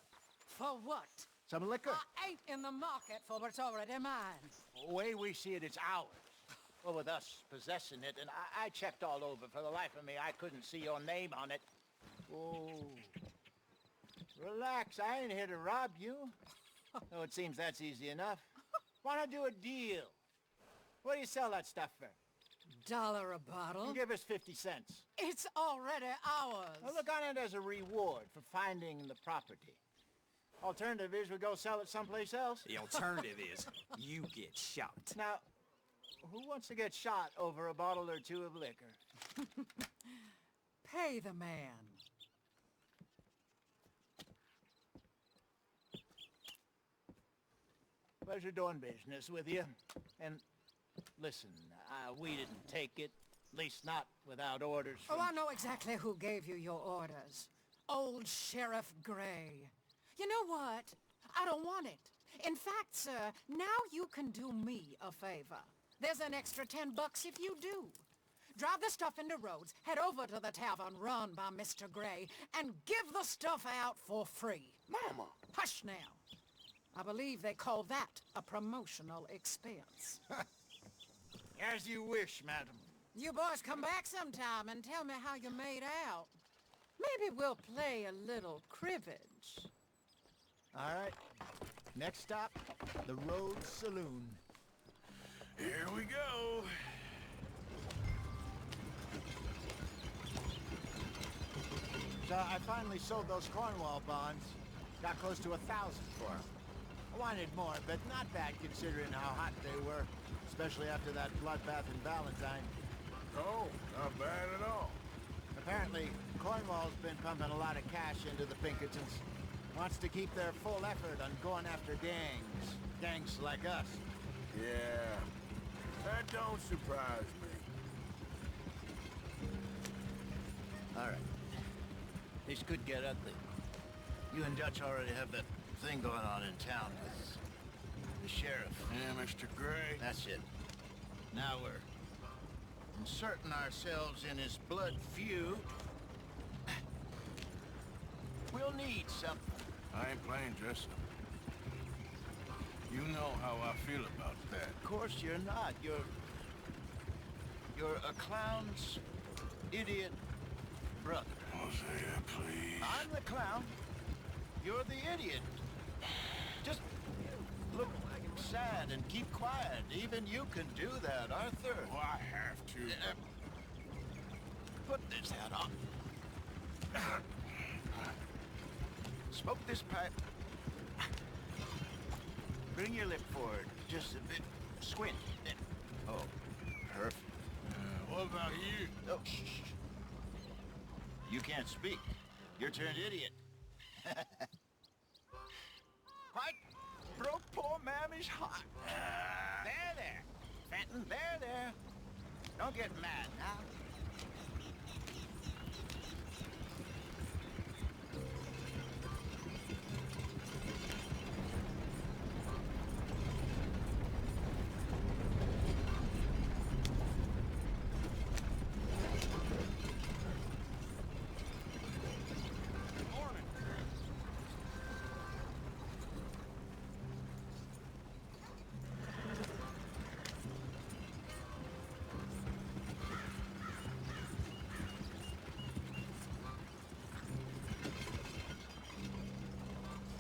Speaker 13: For what?
Speaker 9: Some liquor.
Speaker 13: I ain't in the market for what's already mine.
Speaker 9: The way we see it, it's ours. Well, with us possessing it, and I checked all over. For the life of me, I couldn't see your name on it. Oh. Relax, I ain't here to rob you. Oh, it seems that's easy enough. Why not do a deal? What do you sell that stuff for?
Speaker 13: $1 a bottle?
Speaker 9: You give us 50 cents.
Speaker 13: It's already ours.
Speaker 9: Well, look on it as a reward for finding the property. Alternative is we go sell it someplace else.
Speaker 14: The alternative is you get shot.
Speaker 9: Now, who wants to get shot over a bottle or two of liquor?
Speaker 13: Pay the man.
Speaker 9: Pleasure doing business with you. And listen, we didn't take it. At least not without orders from...
Speaker 13: Oh, I know exactly who gave you your orders. Old Sheriff Gray. You know what? I don't want it. In fact, sir, now you can do me a favor. There's an extra $10 if you do. Drive the stuff into Rhodes, head over to the tavern run by Mr. Gray, and give the stuff out for free.
Speaker 4: Mama!
Speaker 13: Hush now. I believe they call that a promotional expense.
Speaker 9: As you wish, madam.
Speaker 13: You boys come back sometime and tell me how you made out. Maybe we'll play a little cribbage.
Speaker 9: All right. Next stop, the Rhodes Saloon.
Speaker 2: Here we go.
Speaker 9: So I finally sold those Cornwall bonds. Got close to 1,000 for them. I wanted more, but not bad considering how hot they were, especially after that bloodbath in Valentine.
Speaker 2: Oh, not bad at all.
Speaker 9: Apparently, Cornwall's been pumping a lot of cash into the Pinkertons. Wants to keep their full effort on going after gangs. Gangs like us.
Speaker 2: Yeah, that don't surprise me.
Speaker 9: All right. This could get ugly. You and Dutch already have that thing going on in town with the sheriff.
Speaker 2: Yeah, Mr. Gray.
Speaker 9: That's it. Now we're inserting ourselves in his blood feud. We'll need something.
Speaker 2: I ain't playing dress up. You know how I feel about that.
Speaker 9: Of course you're not. You're a clown's idiot brother.
Speaker 2: Hosea, please.
Speaker 9: I'm the clown. You're the idiot. Just look sad and keep quiet. Even you can do that, Arthur.
Speaker 2: Oh, I have to.
Speaker 9: Put this hat on. Smoke this pipe. Bring your lip forward just a bit. Squint. Oh, perfect.
Speaker 2: What about you?
Speaker 9: Oh, shh. You can't speak. You're turned idiot. Quite broke poor Mammy's heart. There. Fenton, there. Don't get mad now.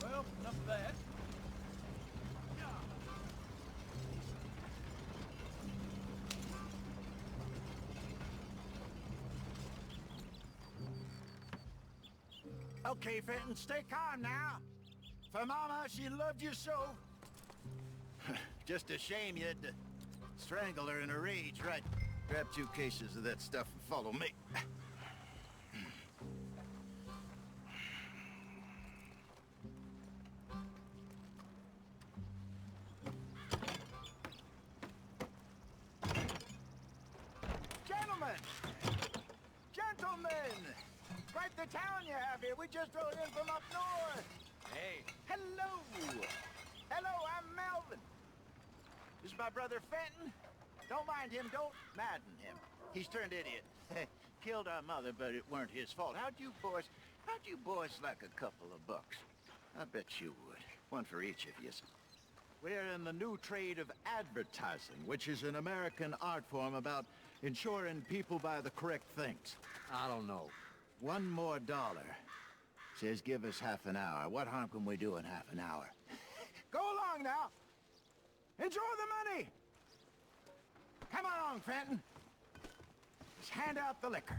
Speaker 3: Well, enough of that.
Speaker 9: Okay, Fenton, stay calm now. For Mama, she loved you so. Just a shame you had to strangle her in a rage, right? Grab 2 cases of that stuff and follow me. Gentlemen! Quite the town you have here. We just rode in from up north.
Speaker 14: Hey.
Speaker 9: Hello! Hello, I'm Melvin. This is my brother Fenton. Don't mind him, don't madden him. He's turned idiot. Killed our mother, but it weren't his fault. How'd you boys like a couple of bucks? I bet you would. One for each of you. We're in the new trade of advertising, which is an American art form about ensuring people buy the correct things.
Speaker 14: I don't know.
Speaker 9: $1 more. Says give us half an hour. What harm can we do in half an hour? Go along now. Enjoy the money. Come along, Fenton. Just hand out the liquor.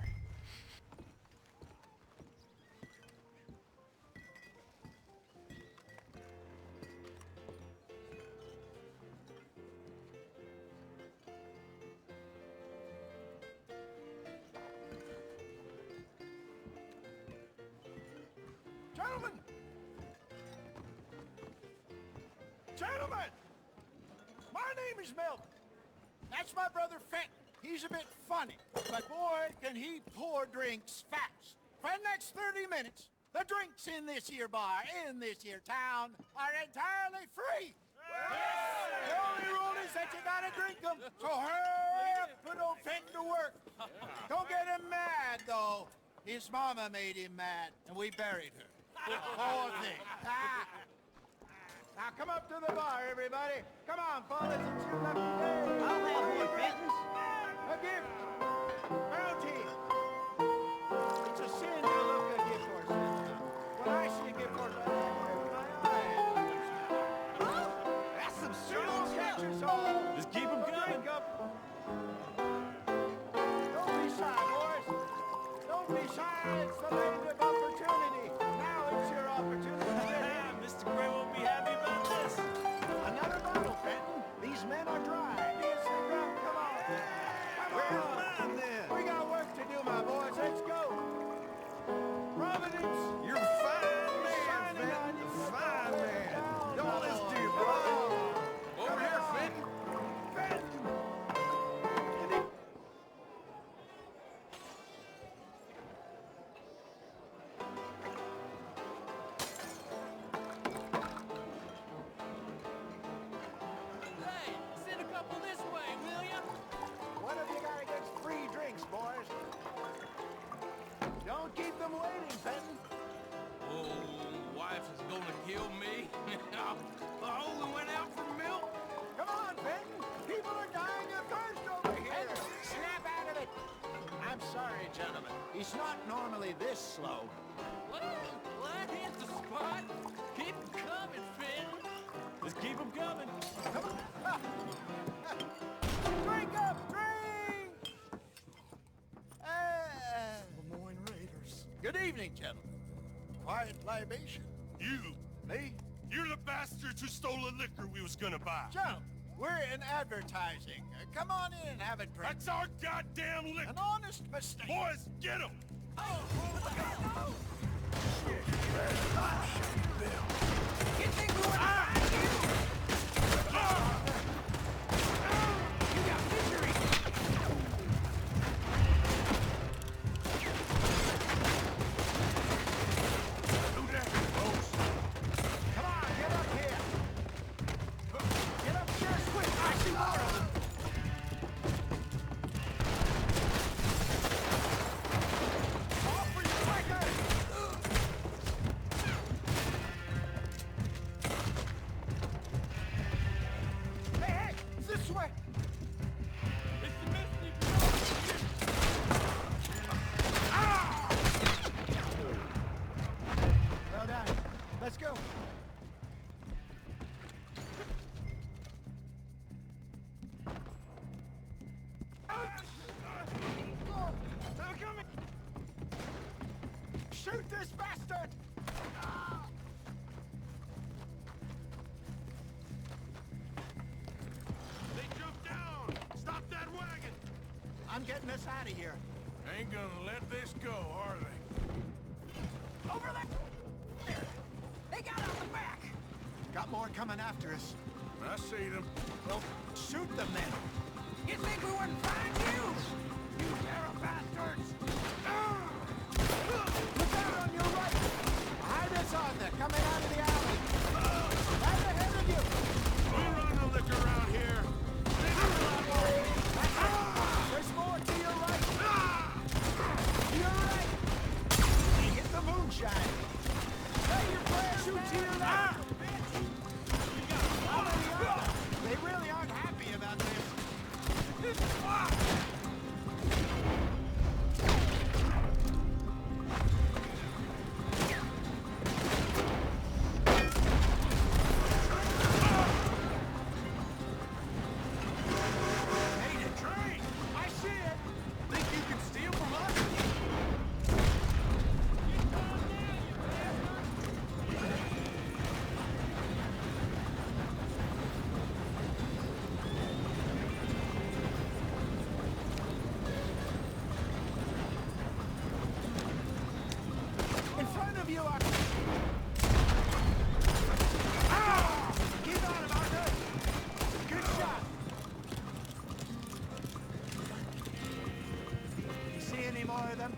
Speaker 9: Gentlemen! My name is Melvin. That's my brother Fenton. He's a bit funny, but boy, can he pour drinks fast. For the next 30 minutes, the drinks in this here bar, in this here town, are entirely free. The only rule is that you gotta drink them. So hurry up, put old Fenton to work. Don't get him mad, though. His mama made him mad, and we buried her. Poor thing. Now come up to the bar, everybody. Come on, fellas, it's your lucky day.
Speaker 10: I'll have one, Fenton's.
Speaker 9: A gift. Bounty. It's a sin to look a gift horse. When I see a gift horse, I look my eye.
Speaker 10: That's some
Speaker 9: Don't
Speaker 10: serious
Speaker 9: catch
Speaker 10: stuff.
Speaker 9: us all.
Speaker 3: Just keep 'em coming.
Speaker 9: Drink up. Don't be shy, boys. Don't be shy. It's the land of opportunity. Now it's your opportunity.
Speaker 3: Mr. Gray won't be happy about this.
Speaker 9: Another bottle, Fenton. These men are dry. Here's the drum. Come on. Come on. We got work to do, my boys. Let's go. Providence.
Speaker 1: You're a fine man, Fenton. A fine man. Don't listen to your brother. Over here, Fenton.
Speaker 10: Don't keep them waiting, Fenton.
Speaker 14: Oh, wife is gonna kill me. I only went out for milk.
Speaker 10: Come on, Fenton. People are dying of thirst over here. Snap out of it. I'm sorry, gentlemen. He's not normally this slow.
Speaker 14: Well, that hit the spot. Keep 'em coming, Finn. Just keep 'em coming.
Speaker 10: Come on. Drink up, drink!
Speaker 9: Lemoyne Raiders.
Speaker 10: Good evening, gentlemen. Quiet libation.
Speaker 3: You!
Speaker 10: Me?
Speaker 3: You're the bastards who stole the liquor we was gonna buy.
Speaker 10: Joe, we're in advertising. Come on in and have a drink.
Speaker 3: That's our goddamn liquor!
Speaker 10: An honest mistake.
Speaker 3: Boys, get him!
Speaker 10: You think we want to find you? You got misery.
Speaker 3: Do that, folks.
Speaker 10: Come on, get up here. Get up here quick. I see more of them. Off for your quicker. Hey, hey, this way.
Speaker 3: It's the messenger.
Speaker 10: Well done. Let's go. Shoot this bastard!
Speaker 3: They jumped down! Stop that wagon!
Speaker 10: I'm getting us out of here.
Speaker 2: Ain't gonna let this go, are they?
Speaker 10: Over there! They got out the back! Got more coming after us.
Speaker 2: I see them.
Speaker 10: Well, shoot them then. You think we wouldn't find you? You pair of bastards! Look out on your right! Behind us on there, coming out of the alley! Right ahead of you!
Speaker 2: We run the liquor around here.
Speaker 10: There's more to your right! To your right! Hit the moonshine! Hey, your player, shoot to your left! How many are there? They really aren't happy about this. Hey, the train! I see it! Think you can steal from us? In front of you are... Ah! Keep on him, Arthur! Good shot! You see any more of them?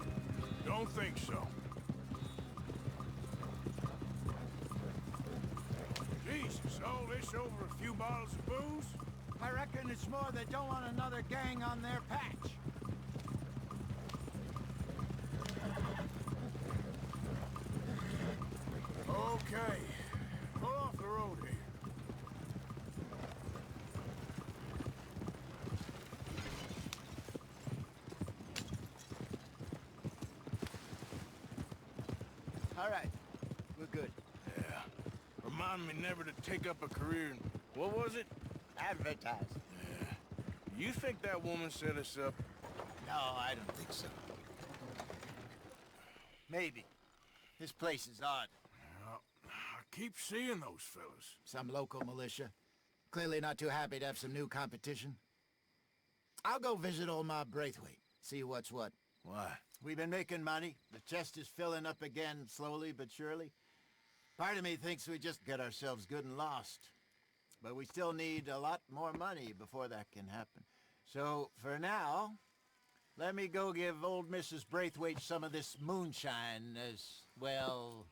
Speaker 2: Don't think so. Jesus, all this over a few bottles of booze?
Speaker 10: I reckon it's more they don't want another gang on their patch.
Speaker 2: Okay. Pull off the road here.
Speaker 10: All right, we're good.
Speaker 2: Yeah. Remind me never to take up a career in... What was it?
Speaker 10: Advertise.
Speaker 2: Yeah. You think that woman set us up?
Speaker 10: No, I don't think so. Maybe. This place is odd.
Speaker 2: Well, I keep seeing those fellas.
Speaker 9: Some local militia. Clearly not too happy to have some new competition. I'll go visit old Ma Braithwaite, see what's what.
Speaker 2: Why?
Speaker 9: We've been making money. The chest is filling up again, slowly but surely. Part of me thinks we just get ourselves good and lost. But we still need a lot more money before that can happen. So, for now, let me go give old Mrs. Braithwaite some of this moonshine as, well,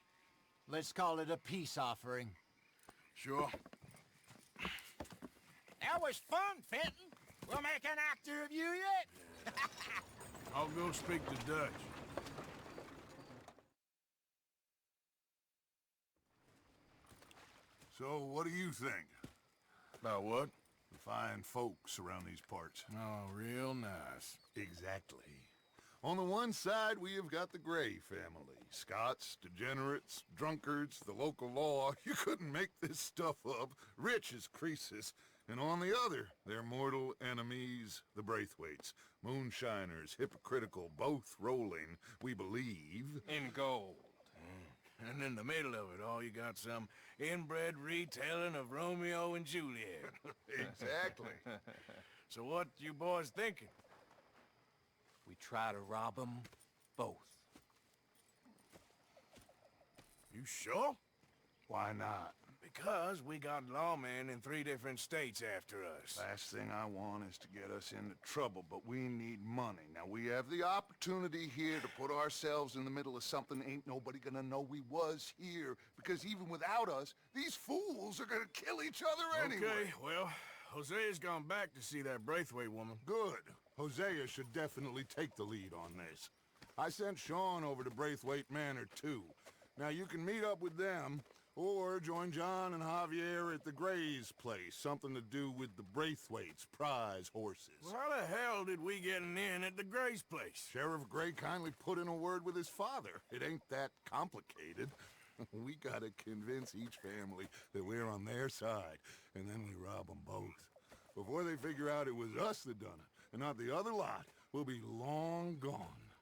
Speaker 9: let's call it a peace offering.
Speaker 2: Sure.
Speaker 10: That was fun, Fenton. We'll make an actor of you yet.
Speaker 2: I'll go speak to Dutch.
Speaker 5: So, what do you think?
Speaker 2: About what?
Speaker 5: The fine folks around these parts.
Speaker 2: Oh, real nice.
Speaker 5: Exactly. On the one side, we have got the Gray family. Scots, degenerates, drunkards, the local law. You couldn't make this stuff up. Rich as Croesus. And on the other, their mortal enemies, the Braithwaites. Moonshiners, hypocritical, both rolling, we believe.
Speaker 2: In gold. And in the middle of it all, you got some inbred retelling of Romeo and Juliet.
Speaker 5: Exactly.
Speaker 2: So what you boys thinking?
Speaker 14: We try to rob them both.
Speaker 2: You sure?
Speaker 5: Why not?
Speaker 2: Because we got lawmen in 3 different states after us.
Speaker 5: Last thing I want is to get us into trouble, but we need money. Now, we have the opportunity here to put ourselves in the middle of something ain't nobody gonna know we was here, because even without us, these fools are gonna kill each other anyway.
Speaker 2: Okay, well, Hosea's gone back to see that Braithwaite woman.
Speaker 5: Good. Hosea should definitely take the lead on this. I sent Sean over to Braithwaite Manor, too. Now, you can meet up with them, or join John and Javier at the Gray's place. Something to do with the Braithwaite's prize horses.
Speaker 2: Well, how the hell did we get an in at the Gray's place?
Speaker 5: Sheriff Gray kindly put in a word with his father. It ain't that complicated. We gotta convince each family that we're on their side, and then we rob them both. Before they figure out it was us that done it, and not the other lot, we'll be long gone.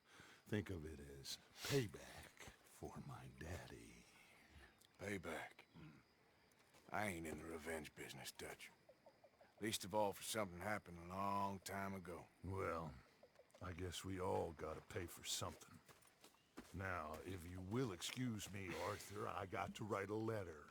Speaker 5: Think of it as payback for my daddy.
Speaker 2: Payback. I ain't in the revenge business, Dutch. Least of all for something happened a long time ago.
Speaker 5: Well, I guess we all gotta pay for something. Now, if you will excuse me, Arthur, I got to write a letter.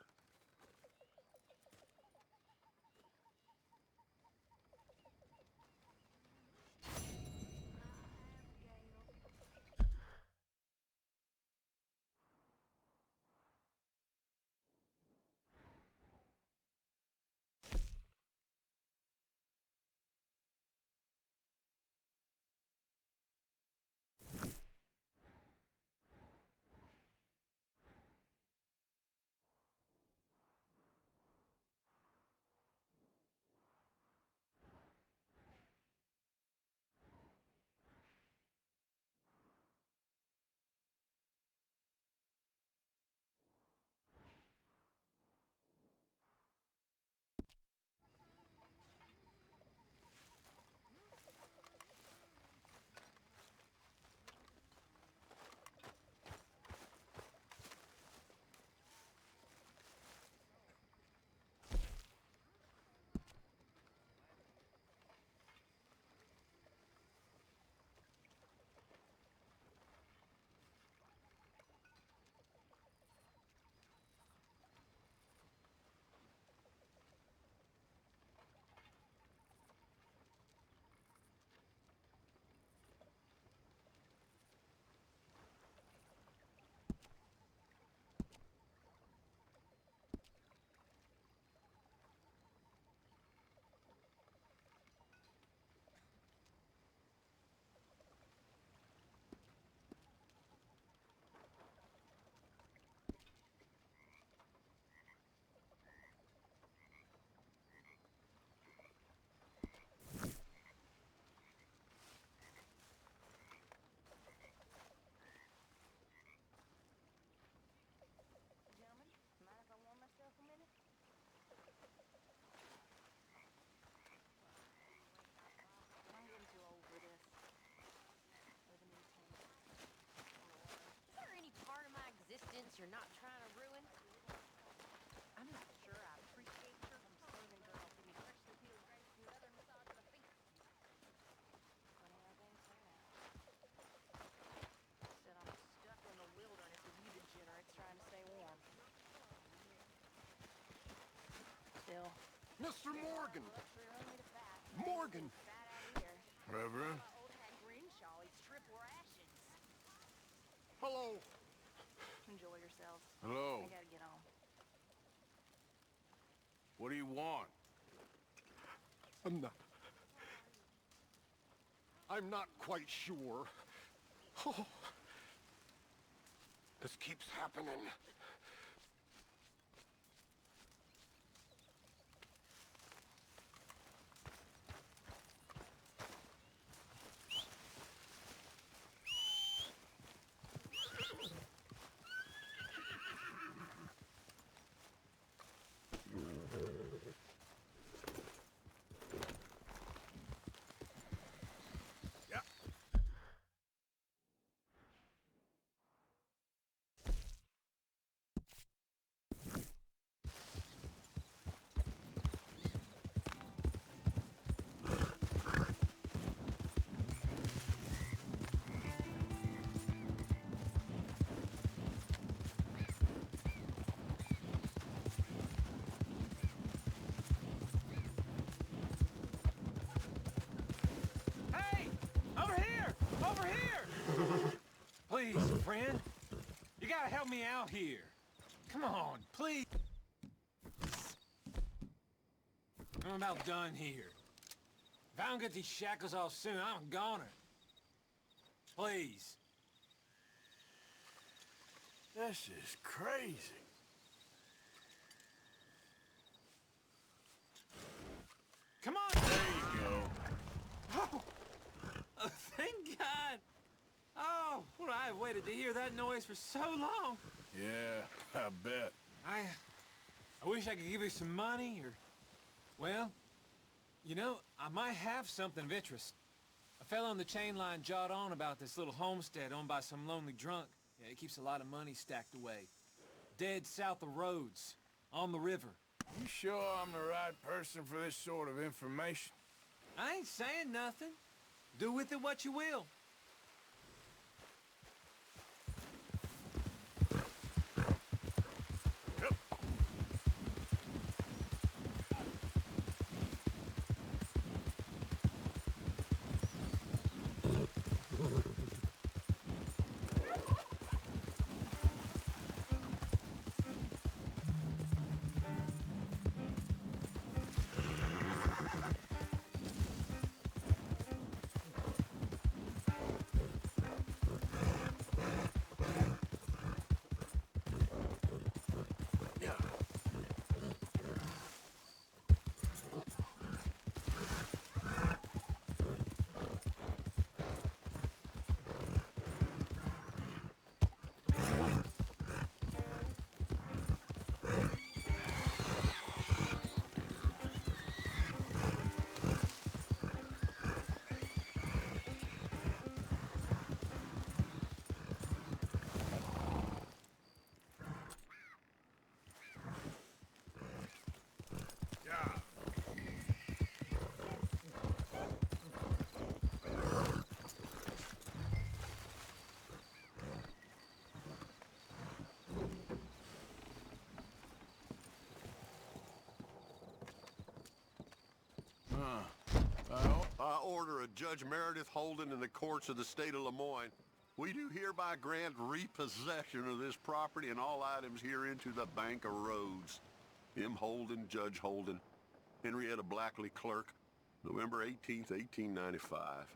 Speaker 7: You're not trying to ruin? I'm not sure I appreciate her from serving girl to be freshly peeled grapes and leather massage of the feet. Funny how things turn out. Said I'm stuck in the wilderness with you degenerates trying to stay warm. Still.
Speaker 12: Mr. Morgan!
Speaker 7: Luxury run me to fat.
Speaker 12: Morgan!
Speaker 7: Fat out of here.
Speaker 2: Reverend?
Speaker 7: Old hag Grinshaw eats triple rations.
Speaker 12: Hello!
Speaker 7: Enjoy yourselves.
Speaker 2: Hello.
Speaker 7: I gotta get on.
Speaker 2: What do you want?
Speaker 12: I'm not quite sure. Oh, this keeps happening.
Speaker 3: Over here! Please, friend. You gotta help me out here. Come on, please. I'm about done here. If I don't get these shackles off soon, I'm a goner. Please.
Speaker 2: This is crazy.
Speaker 3: Come on!
Speaker 2: There you go.
Speaker 14: Oh, thank God. Oh, well, I've waited to hear that noise for so long.
Speaker 2: Yeah, I bet.
Speaker 3: I wish I could give you some money, or... Well, you know, I might have something of interest. A fellow on the chain line jawed on about this little homestead owned by some lonely drunk. Yeah, he keeps a lot of money stacked away. Dead south of Rhodes, on the river.
Speaker 2: You sure I'm the right person for this sort of information?
Speaker 3: I ain't saying nothing. Do with it what you will.
Speaker 15: I order a Judge Meredith Holden in the courts of the state of Lemoyne. We do hereby grant repossession of this property and all items herein to the Bank of Rhodes. M. Holden, Judge Holden. Henrietta Blackley, clerk. November 18th, 1895.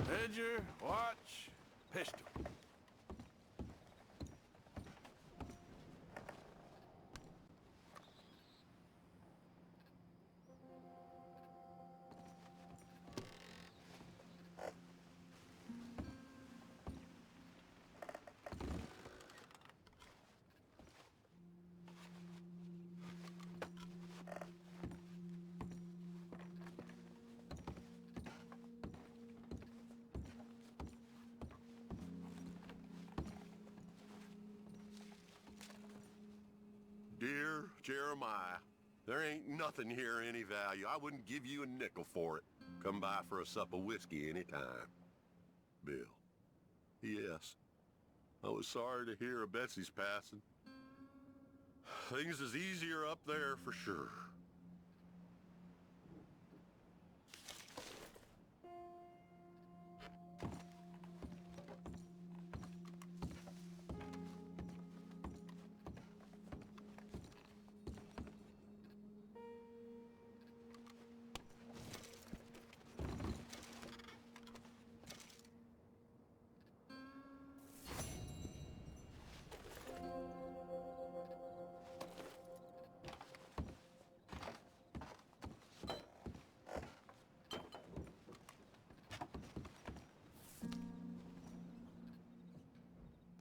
Speaker 2: Ledger, watch, pistol.
Speaker 15: Dear Jeremiah, there ain't nothing here any value. I wouldn't give you a nickel for it. Come by for a sup of whiskey anytime. Bill. Yes. I was sorry to hear of Betsy's passing. Things is easier up there for sure.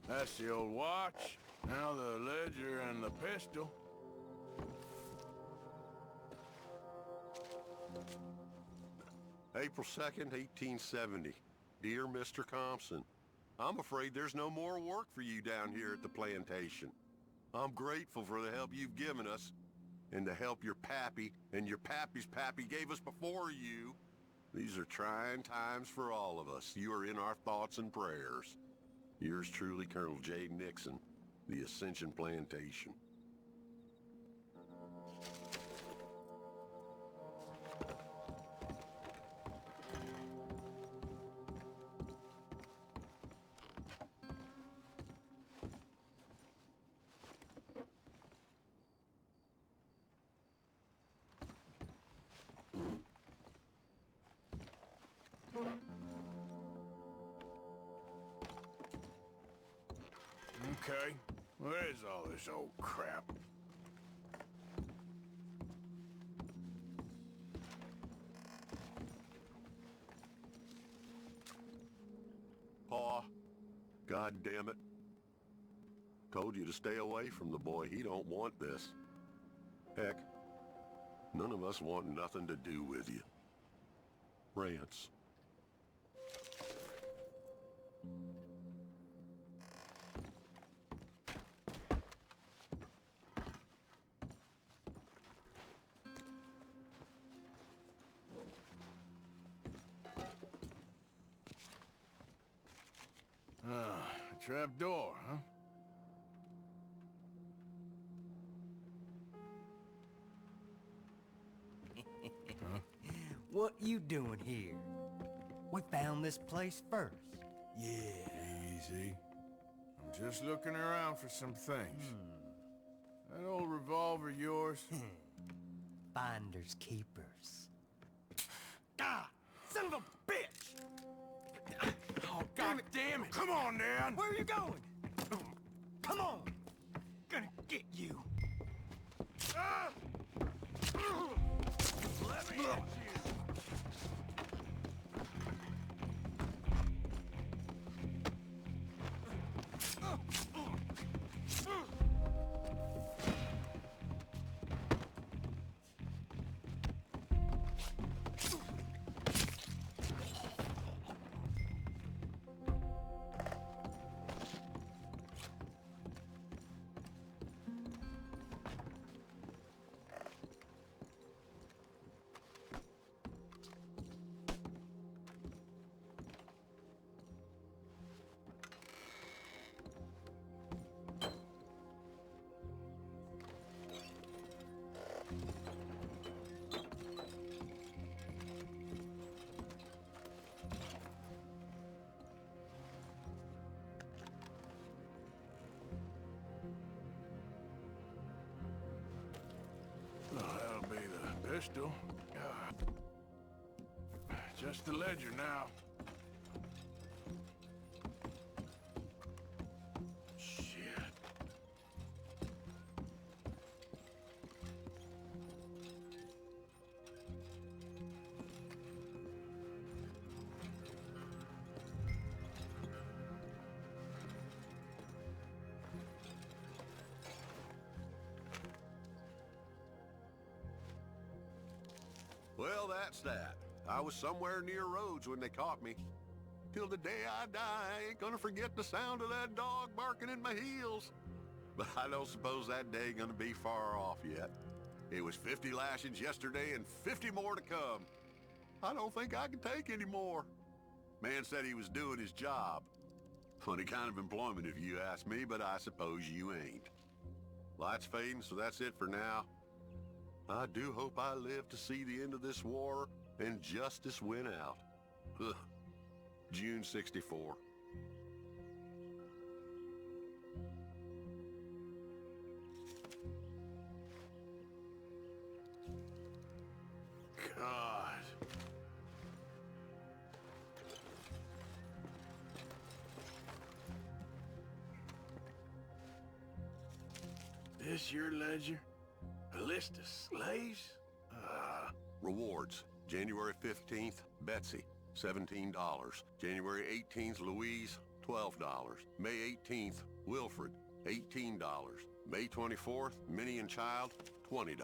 Speaker 2: That's the old watch. Now the ledger and the pistol.
Speaker 15: April 2nd, 1870. Dear Mr. Compson, I'm afraid there's no more work for you down here at the plantation. I'm grateful for the help you've given us, and the help your pappy and your pappy's pappy gave us before you. These are trying times for all of us. You are in our thoughts and prayers. Yours truly, Colonel J. Nixon, the Ascension Plantation.
Speaker 2: Okay, where's all this old crap?
Speaker 15: Pa, God damn it. Told you to stay away from the boy. He don't want this. Heck, none of us want nothing to do with you. Rance.
Speaker 2: Trap door, huh?
Speaker 8: What you doing here? We found this place first.
Speaker 2: Yeah. Easy. I'm just looking around for some things. That old revolver yours?
Speaker 8: Finders keepers.
Speaker 3: Ah! Son of a bitch! Oh, God damn it!
Speaker 2: Come on, Dan!
Speaker 3: Where are you going? Come on! Gonna get you. Ah! Let me at you.
Speaker 2: Well, that'll be the pistol. Just the ledger now. Shit.
Speaker 15: Well, that's that. I was somewhere near Rhodes when they caught me. Till the day I die, I ain't gonna forget the sound of that dog barking in my heels. But I don't suppose that day gonna be far off yet. It was 50 lashings yesterday and 50 more to come. I don't think I can take any more. Man said he was doing his job. Funny kind of employment if you ask me, but I suppose you ain't. Light's fading, so that's it for now. I do hope I live to see the end of this war and justice win out. Ugh. June 64.
Speaker 2: God. This your ledger? A list of slaves?
Speaker 15: Rewards. January 15th, Betsy, $17. January 18th, Louise, $12. May 18th, Wilfred, $18. May 24th, Minnie and Child, $20.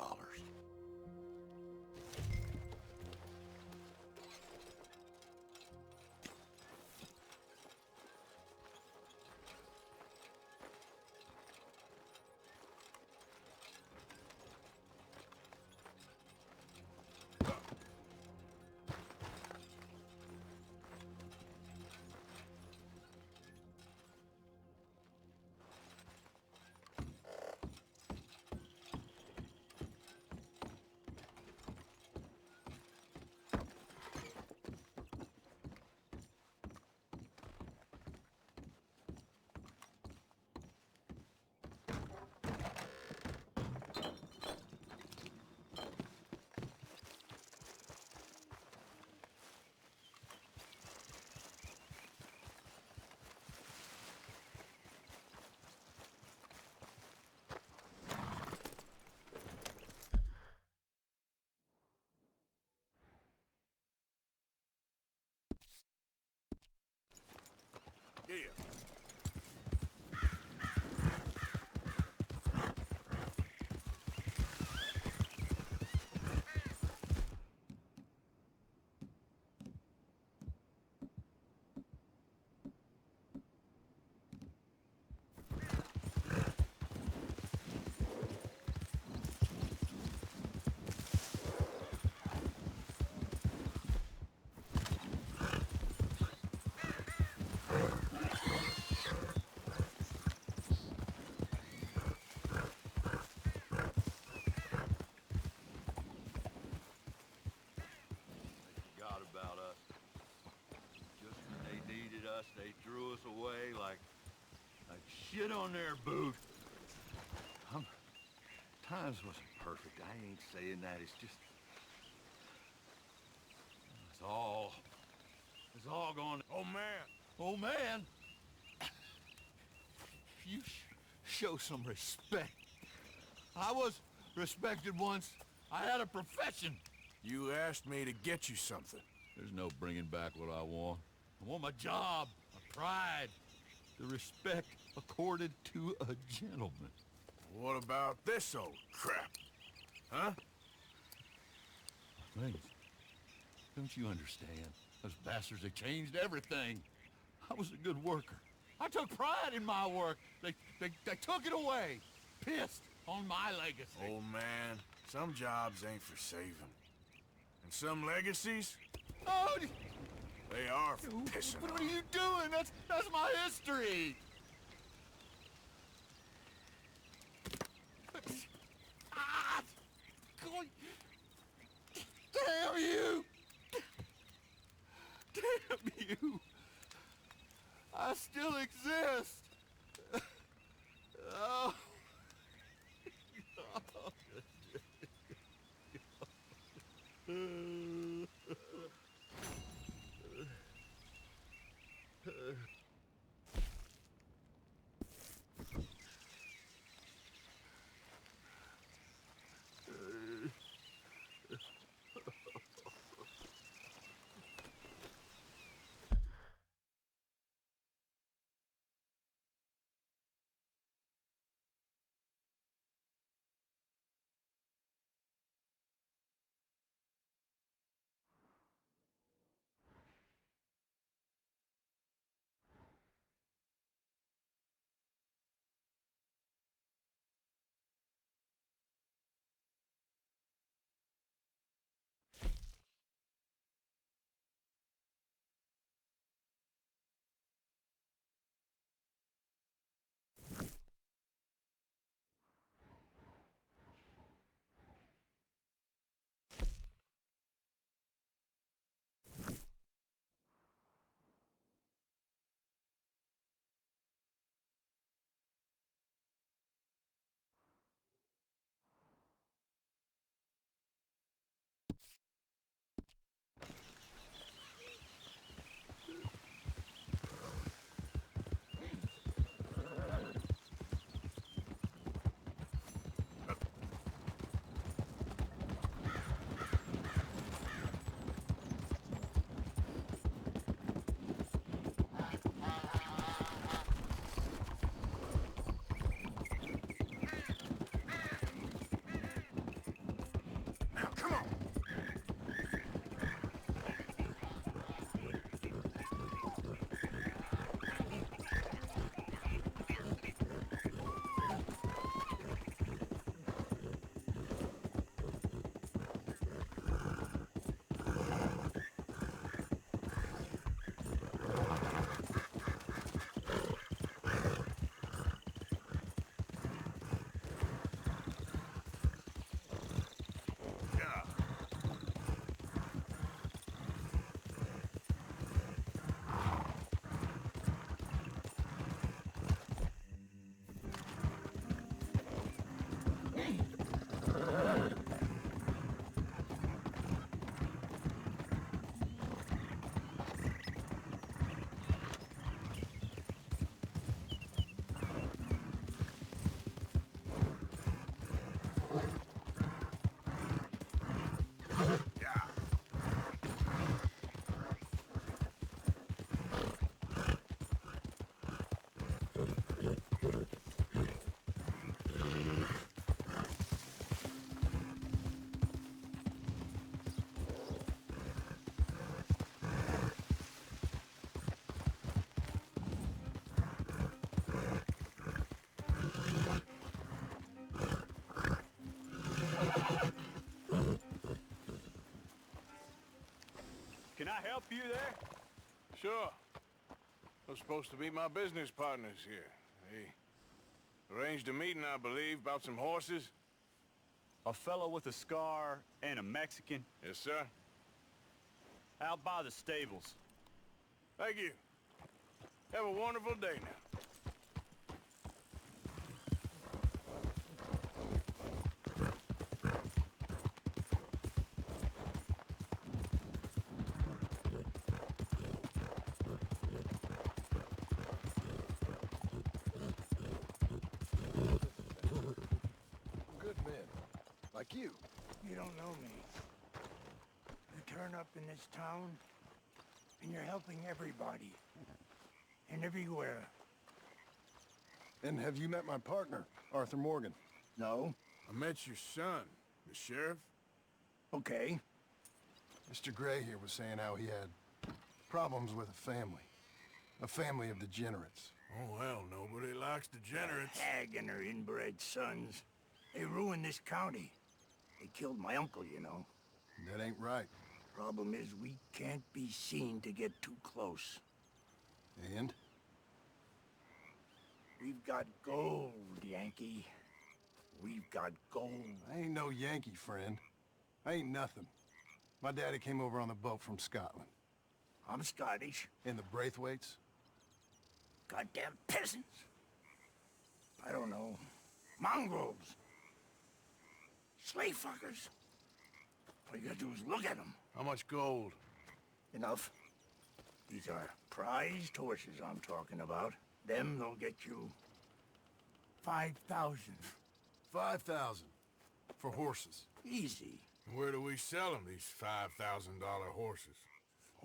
Speaker 16: they threw us away like shit on their boot. Times wasn't perfect. I ain't saying that. It's just... It's all gone...
Speaker 5: Oh, man.
Speaker 16: Oh, man! You show some respect. I was respected once. I had a profession.
Speaker 5: You asked me to get you something.
Speaker 16: There's no bringing back what I want. I want my job, my pride, the respect accorded to a gentleman.
Speaker 5: What about this old crap? Huh?
Speaker 16: Things. Don't you understand? Those bastards, they changed everything. I was a good worker. I took pride in my work. They took it away. Pissed on my legacy.
Speaker 5: Oh, man. Some jobs ain't for saving. And some legacies,
Speaker 16: Oh,
Speaker 5: they are for pissing
Speaker 16: what
Speaker 5: on.
Speaker 16: are you doing? That's my history. Ah! God. Damn you! Damn you! I still exist! Oh.
Speaker 17: Can I help you there?
Speaker 5: Sure. Those supposed to be my business partners here. They arranged a meeting, I believe, about some horses.
Speaker 17: A fellow with a scar and a Mexican.
Speaker 5: Yes, sir.
Speaker 17: Out by the stables.
Speaker 5: Thank you.
Speaker 2: Have a wonderful day now.
Speaker 12: Good men. Like you.
Speaker 18: You don't know me. You turn up in this town, and you're helping everybody. And everywhere.
Speaker 12: And have you met my partner, Arthur Morgan?
Speaker 18: No?
Speaker 2: I met your son, the sheriff.
Speaker 18: Okay.
Speaker 12: Mr. Gray here was saying how he had problems with a family. A family of degenerates.
Speaker 2: Oh, well, nobody likes degenerates.
Speaker 18: Hag and her inbred sons. They ruined this county. They killed my uncle, you know.
Speaker 12: That ain't right.
Speaker 18: Problem is, we can't be seen to get too close.
Speaker 12: And?
Speaker 18: We've got gold, Yankee. We've got gold.
Speaker 12: I ain't no Yankee, friend. I ain't nothing. My daddy came over on the boat from Scotland.
Speaker 18: I'm Scottish.
Speaker 12: In the Braithwaites?
Speaker 18: Goddamn peasants. I don't know. Mongrels. Slave fuckers. All you gotta do is look at them.
Speaker 2: How much gold?
Speaker 18: Enough. These are prized horses I'm talking about. Them, they'll get you 5,000.
Speaker 12: 5,000 for horses.
Speaker 18: Easy.
Speaker 2: Where do we sell them, these $5,000 horses?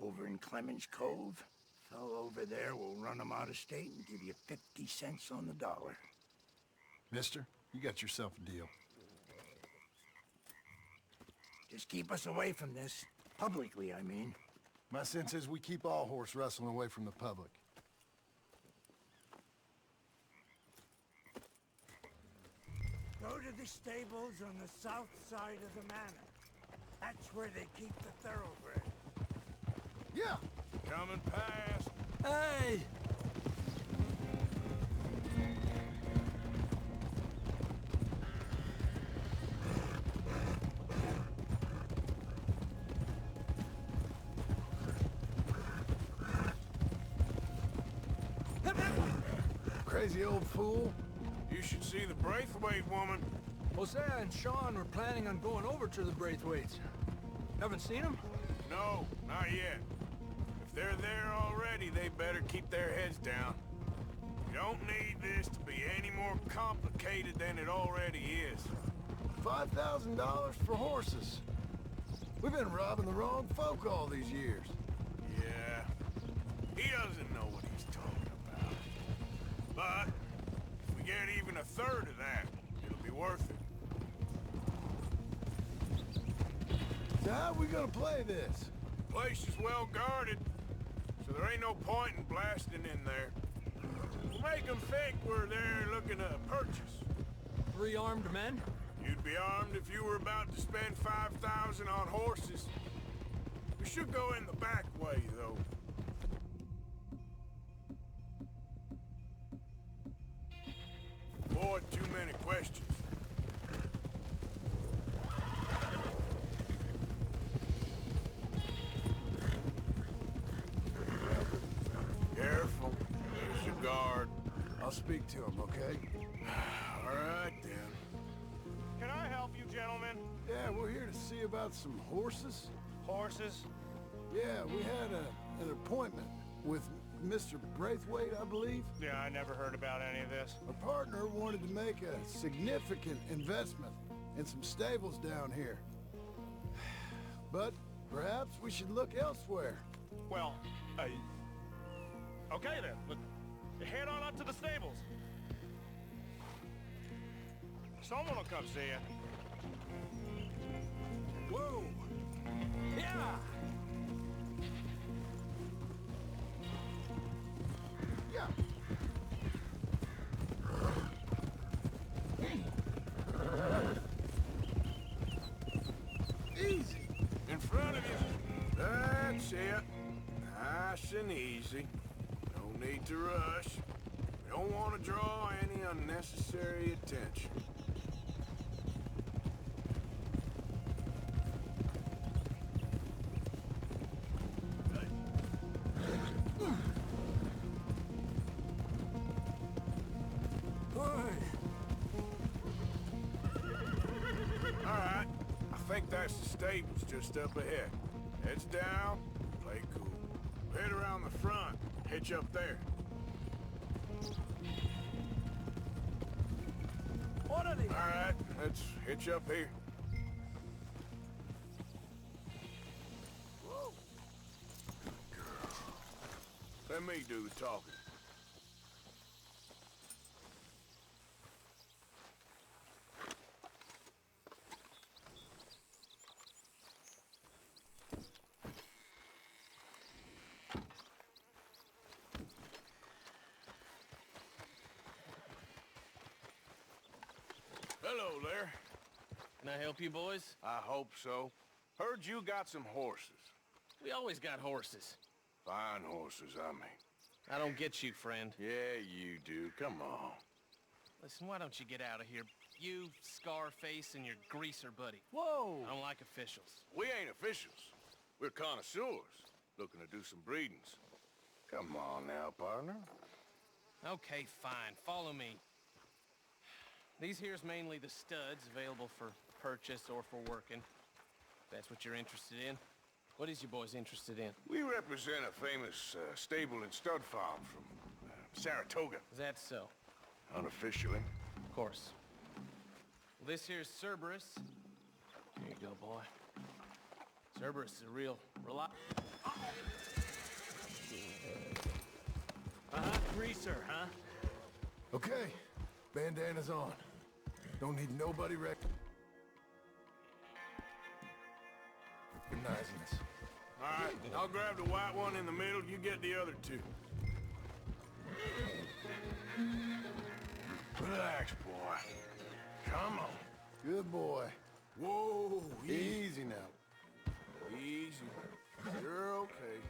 Speaker 18: Over in Clemens Cove. Fellow over there will run them out of state and give you 50 cents on the dollar.
Speaker 12: Mister, you got yourself a deal.
Speaker 18: Just keep us away from this. Publicly, I mean.
Speaker 12: My sense is we keep all horse rustling away from the public.
Speaker 18: Go to the stables on the south side of the manor. That's where they keep the thoroughbred.
Speaker 12: Yeah!
Speaker 2: Coming past.
Speaker 14: Hey!
Speaker 12: Crazy old fool.
Speaker 2: You should see the Braithwaite woman.
Speaker 14: Hosea and Sean were planning on going over to the Braithwaites. Haven't seen them?
Speaker 2: No, not yet. If they're there already, they better keep their heads down. You don't need this to be any more complicated than it already is.
Speaker 12: $5,000 for horses. We've been robbing the wrong folk all these years.
Speaker 2: Yeah, he doesn't know what he's talking about. But if we get even a third of that, it'll be worth it.
Speaker 12: So how are we gonna play this?
Speaker 2: The place is well guarded, so there ain't no point in blasting in there. We'll make them think we're there looking to purchase.
Speaker 14: 3 armed men?
Speaker 2: You'd be armed if you were about to spend 5,000 on horses. We should go in the back way, though. Avoid too many questions. Careful. There's your guard.
Speaker 12: I'll speak to him, okay?
Speaker 2: All right, then.
Speaker 3: Can I help you, gentlemen?
Speaker 12: Yeah, we're here to see about some horses.
Speaker 3: Horses?
Speaker 12: Yeah, we had an appointment with Mr. Braithwaite, I believe.
Speaker 3: Yeah, I never heard about any of this.
Speaker 12: Our partner wanted to make a significant investment in some stables down here. But perhaps we should look elsewhere.
Speaker 3: Well, okay then. Look, head on up to the stables. Someone will come see you.
Speaker 14: Whoa! Yeah!
Speaker 12: Yeah. Easy.
Speaker 2: In front of you. That's it. Nice and easy. No need to rush. We don't want to draw any unnecessary attention. past the stables just up ahead. Heads down, play cool. Head around the front, hitch up there.
Speaker 14: Orderly!
Speaker 2: All right, let's hitch up here. Whoa. Good girl. Let me do the talking. Hello there.
Speaker 14: Can I help you, boys?
Speaker 2: I hope so. Heard you got some horses.
Speaker 14: We always got horses.
Speaker 2: Fine horses, I mean.
Speaker 14: I don't get you, friend.
Speaker 2: Yeah, you do. Come on.
Speaker 14: Listen, why don't you get out of here? You, Scarface, and your greaser buddy.
Speaker 2: Whoa!
Speaker 14: I don't like officials.
Speaker 2: We ain't officials. We're connoisseurs, looking to do some breedings. Come on now, partner.
Speaker 14: Okay, fine. Follow me. These here's mainly the studs available for purchase or for working. If that's what you're interested in. What is you boys interested in?
Speaker 2: We represent a famous stable and stud farm from Saratoga.
Speaker 14: Is that so?
Speaker 2: Unofficially.
Speaker 14: Of course. Well, this here's Cerberus. Here you go, boy. Cerberus is a real
Speaker 3: Greaser, huh?
Speaker 12: Okay, bandana's on. Don't need nobody recognizing us.
Speaker 2: All right, I'll grab the white one in the middle. You get the other two. Relax, boy. Come on.
Speaker 12: Good boy.
Speaker 2: Whoa,
Speaker 12: Easy now.
Speaker 2: Easy. You're okay.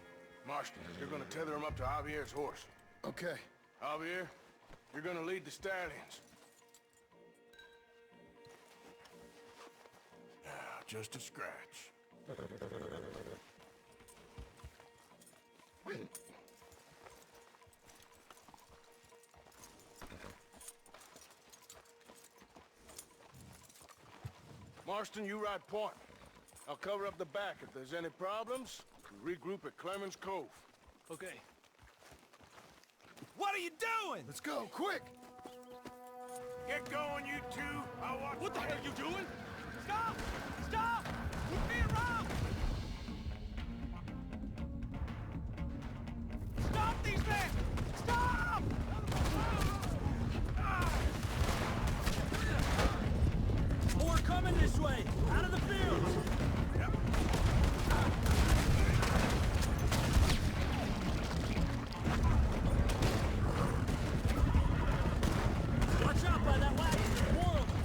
Speaker 2: Marston, you're gonna tether him up to Javier's horse.
Speaker 12: Okay.
Speaker 2: Javier, you're gonna lead the stallions. Just a scratch. Marston, you ride point. I'll cover up the back. If there's any problems, we regroup at Clemens Cove.
Speaker 3: Okay. What are you doing?
Speaker 12: Let's go, quick!
Speaker 2: Get going, you two. I'll watch.
Speaker 3: What the hell are you doing? Stop! Stop! We're being robbed! Stop these men! Stop! More coming this way! Out of the fields! Watch out by that wagon! More of them!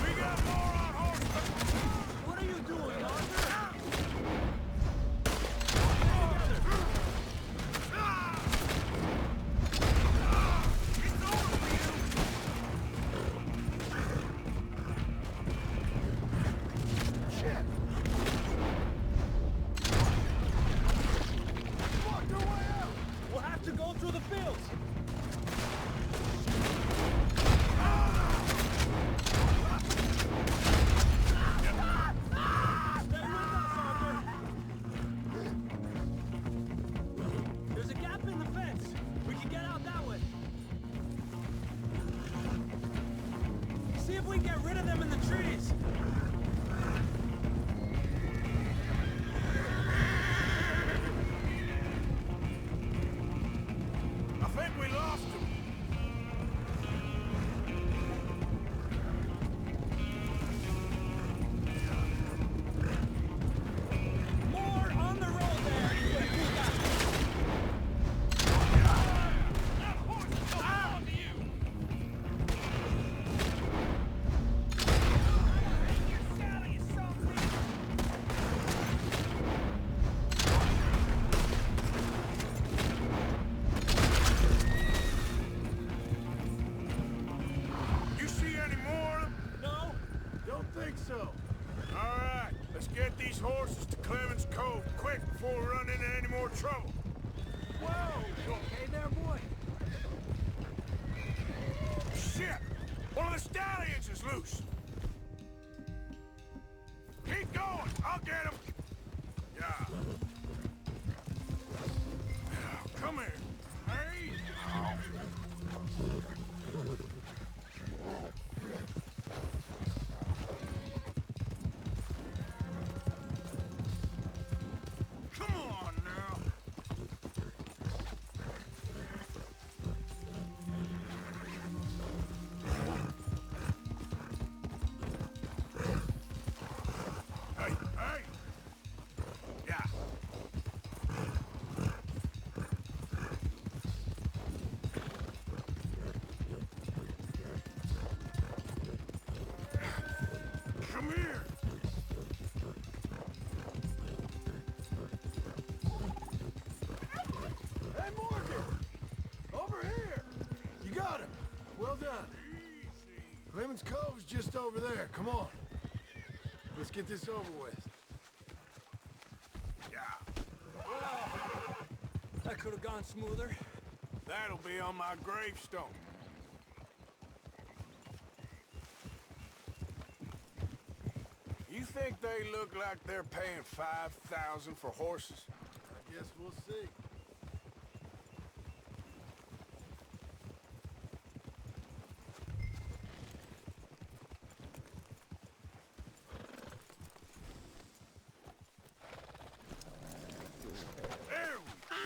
Speaker 2: We got more on horseback!
Speaker 3: What are you doing, Arthur? We'll have to go through the fields! There's a gap in the fence. We can get out that way. See if we can get rid of them in the trees.
Speaker 2: I think we lost him.
Speaker 3: More on the road there.
Speaker 2: You see any more of them?
Speaker 3: No?
Speaker 2: Don't think so. All right, let's get these horses to Clemens Cove quick before we run into any more trouble.
Speaker 3: Whoa! You okay there, boy?
Speaker 2: Shit! One of the stallions is loose. Keep going!
Speaker 5: I'll get him! Yeah. Come here. Hey! Come on now. Hey, hey! Yeah. Come here!
Speaker 12: Hey, Morgan! Over here! You got him! Well done. Clemens Cove's just over there. Come on. Let's get this over with.
Speaker 5: That could have gone smoother. That'll be on my gravestone. You think they look like they're paying $5,000 for horses?
Speaker 12: I guess we'll see.
Speaker 5: There we go.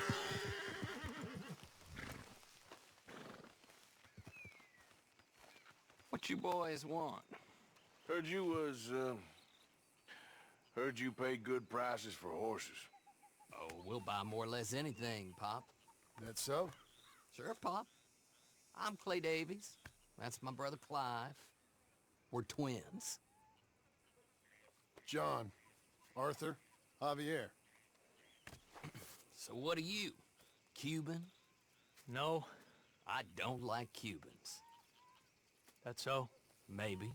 Speaker 14: What you boys want?
Speaker 2: Heard you pay good prices for horses.
Speaker 19: Oh, we'll buy more or less anything, Pop.
Speaker 12: That so?
Speaker 19: Sure, Pop. I'm Clay Davies. That's my brother Clive. We're twins.
Speaker 12: John, Arthur, Javier.
Speaker 19: So what are you? Cuban?
Speaker 8: No.
Speaker 19: I don't like Cubans.
Speaker 8: That's so?
Speaker 19: Maybe.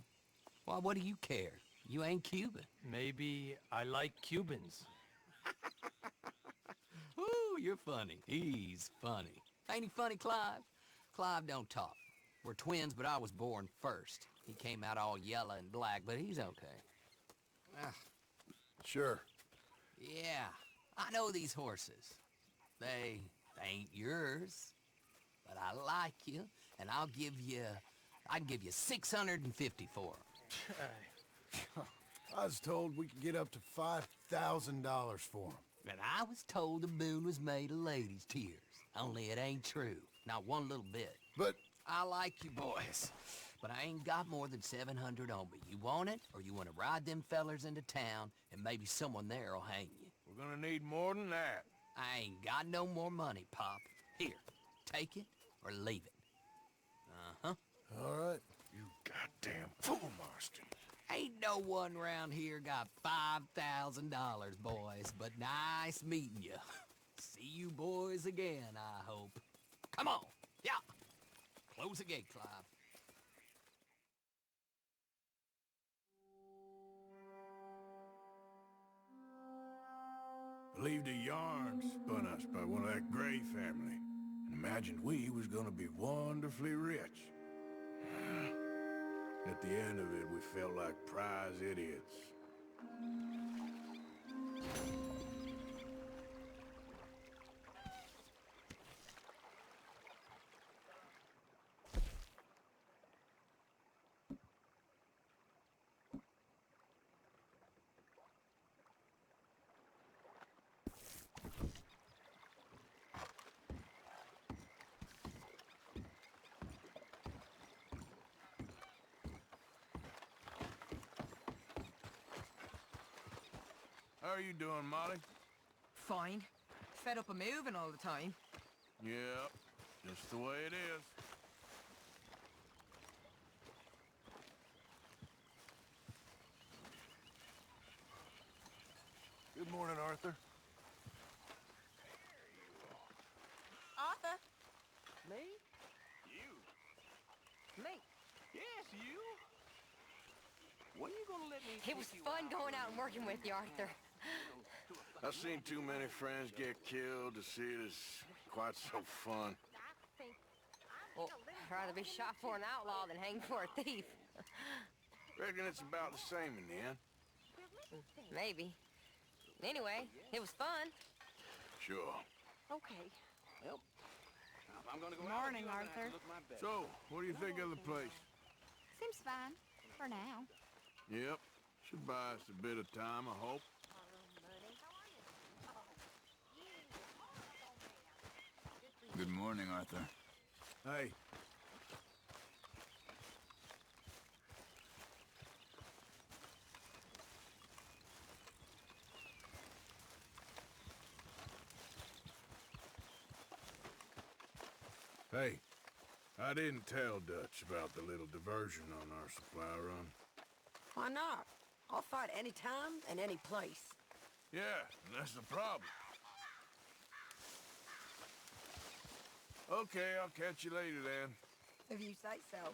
Speaker 19: Why, what do you care? You ain't Cuban.
Speaker 8: Maybe I like Cubans.
Speaker 19: Ooh, you're funny. He's funny. Ain't he funny, Clive? Clive don't talk. We're twins, but I was born first. He came out all yellow and black, but he's okay. Ah,
Speaker 12: Sure.
Speaker 19: yeah, I know these horses. They ain't yours, but I like you, and I can give you 650 for them.
Speaker 12: I was told we could get up to $5,000 for them.
Speaker 19: And I was told the moon was made of ladies' tears. Only it ain't true. Not one little bit.
Speaker 12: But
Speaker 19: I like you boys, but I ain't got more than 700 on me. You want it, or you want to ride them fellers into town, and maybe someone there'll hang you?
Speaker 2: We're gonna need more than that.
Speaker 19: I ain't got no more money, Pop. Here, take it or leave it. Uh-huh.
Speaker 12: All right.
Speaker 2: You goddamn fool, Marston.
Speaker 19: Ain't no one round here got $5,000, boys, but nice meeting you. See you boys again, I hope. Come on, yeah. Close the gate, Clive.
Speaker 2: Believed a yarn spun us by one of that Gray family, and imagined we was gonna be wonderfully rich. At the end of it, we felt like prize idiots. How are you doing, Molly?
Speaker 20: Fine. Fed up of moving all the time.
Speaker 2: Yep, just the way it is.
Speaker 12: Good morning, Arthur.
Speaker 20: Arthur?
Speaker 14: Me? You?
Speaker 20: Me?
Speaker 14: Yes, you. When are you gonna let me
Speaker 7: It was fun going out and working with you, Arthur.
Speaker 2: I've seen too many friends get killed to see it as quite so fun.
Speaker 7: Well, I'd rather be shot for an outlaw than hanged for a thief.
Speaker 2: Reckon it's about the same in the end.
Speaker 7: Maybe. Anyway, it was fun.
Speaker 2: Sure.
Speaker 7: Okay.
Speaker 10: Well, now if I'm gonna go
Speaker 6: Morning,
Speaker 10: out with you, I'm gonna have
Speaker 6: Arthur.
Speaker 10: to look my best.
Speaker 2: So, what do you think of the place?
Speaker 6: Seems fine. For now.
Speaker 2: Yep. Should buy us a bit of time, I hope.
Speaker 18: Good morning, Arthur.
Speaker 2: Hey. Hey, I didn't tell Dutch about the little diversion on our supply run.
Speaker 21: Why not? I'll fight any time and any place.
Speaker 2: Yeah, and that's the problem. Okay, I'll catch you later then.
Speaker 21: If you say so.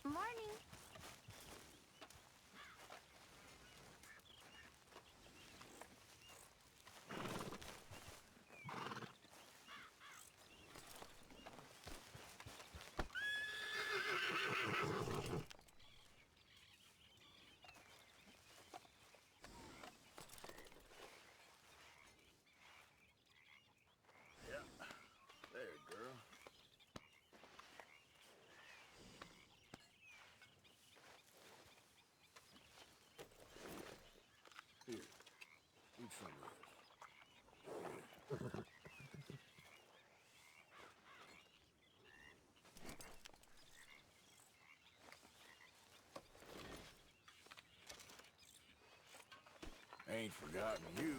Speaker 6: Morning.
Speaker 2: There, girl. Here, eat some of this. Ain't forgotten you.